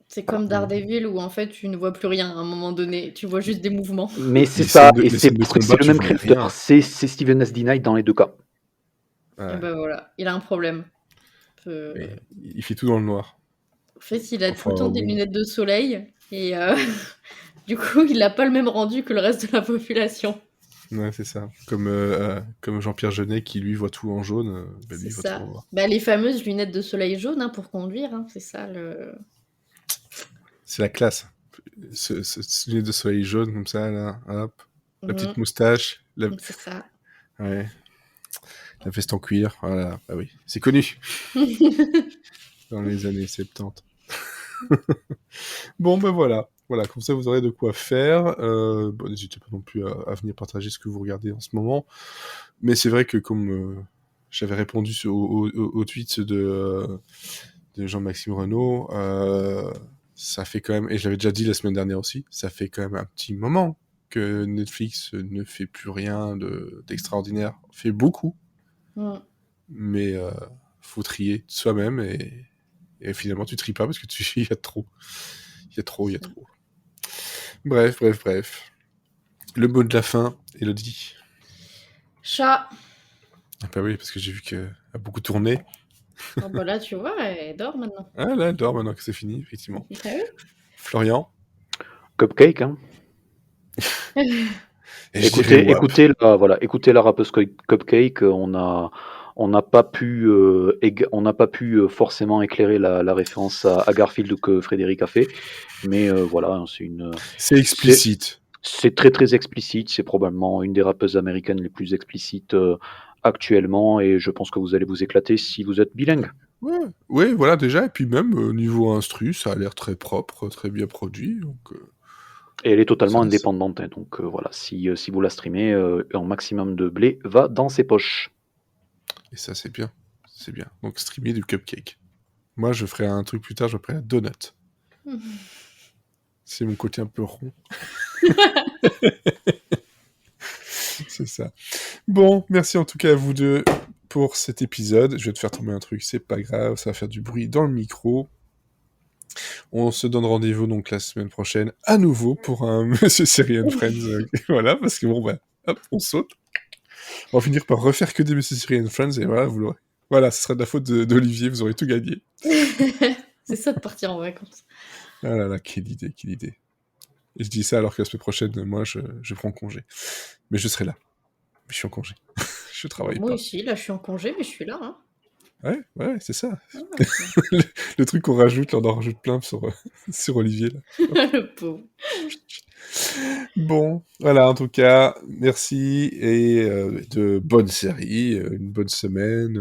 C'est comme Daredevil où en fait tu ne vois plus rien à un moment donné, tu vois juste des mouvements. Mais c'est ça, et c'est parce que c'est le même créateur, c'est Steven S. D. Knight dans les deux cas. Ouais. Et ben voilà, il a un problème. Il fait tout dans le noir. En fait, il a tout le temps des lunettes de soleil et du coup, il n'a pas le même rendu que le reste de la population. Ouais, c'est ça. Comme Jean-Pierre Jeunet qui lui voit tout en jaune. Lui, voit ça. Tout en noir. Les fameuses lunettes de soleil jaune pour conduire, c'est ça le. C'est la classe. Ce lunettes de soleil jaune comme ça, là, hop. La petite moustache. C'est ça. Ouais. La veste en cuir, voilà. Ah oui, c'est connu. Dans les années 70. Bon, ben voilà. Voilà, comme ça vous aurez de quoi faire. Bon, n'hésitez pas non plus à venir partager ce que vous regardez en ce moment. Mais c'est vrai que comme j'avais répondu au tweet de Jean-Maxime Renaud, ça fait quand même, et je l'avais déjà dit la semaine dernière aussi, ça fait quand même un petit moment que Netflix ne fait plus rien d'extraordinaire. Fait beaucoup, mais faut trier soi-même et finalement tu tries pas parce que il y a trop. Il y a trop. Bref. Le mot de la fin, Elodie. Chat. Ah bah oui, parce que j'ai vu qu'elle a beaucoup tourné. Oh bah là, tu vois, elle dort maintenant. Ah là, elle dort maintenant que c'est fini, effectivement. Florian. Cupcake, hein. Écoutez la rappeuse Cupcake, on n'a pas pu forcément éclairer la référence à Garfield que Frédéric a fait, mais voilà, c'est explicite. C'est très très explicite, c'est probablement une des rappeuses américaines les plus explicites actuellement, et je pense que vous allez vous éclater si vous êtes bilingue. Ouais, voilà déjà, et puis même niveau instru, ça a l'air très propre, très bien produit, donc... Et elle est totalement indépendante, hein, donc voilà, si vous la streamez, un maximum de blé va dans ses poches. Et ça, c'est bien. C'est bien. Donc, streamer du cupcake. Moi, je ferai un truc plus tard, je ferai un donut. C'est mon côté un peu rond. C'est ça. Bon, merci en tout cas à vous deux pour cet épisode. Je vais te faire tomber un truc, c'est pas grave, ça va faire du bruit dans le micro. On se donne rendez-vous donc la semaine prochaine à nouveau pour un Monsieur Série and Friends. Voilà, parce que bon, bah, hop, on saute. On va finir par refaire que des Monsieur Série and Friends et voilà, vous l'aurez. Voilà, ce sera de la faute d'Olivier, vous aurez tout gagné. C'est ça de partir en vacances. Ah là là, quelle idée. Et je dis ça alors que la semaine prochaine, moi, je prends congé. Mais je serai là. Je suis en congé. Je travaille Moi pas. aussi, là, je suis en congé, mais je suis là. Hein. Ouais, c'est ça. Ouais. Le truc qu'on rajoute, là, on en rajoute plein sur, sur Olivier, là. Le pauvre. Bon, voilà, en tout cas, merci et de bonnes séries, une bonne semaine,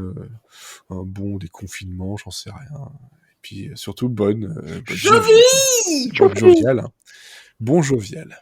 un bon déconfinement, j'en sais rien. Et puis surtout bonne Jovi jovial. Hein. Bon jovial.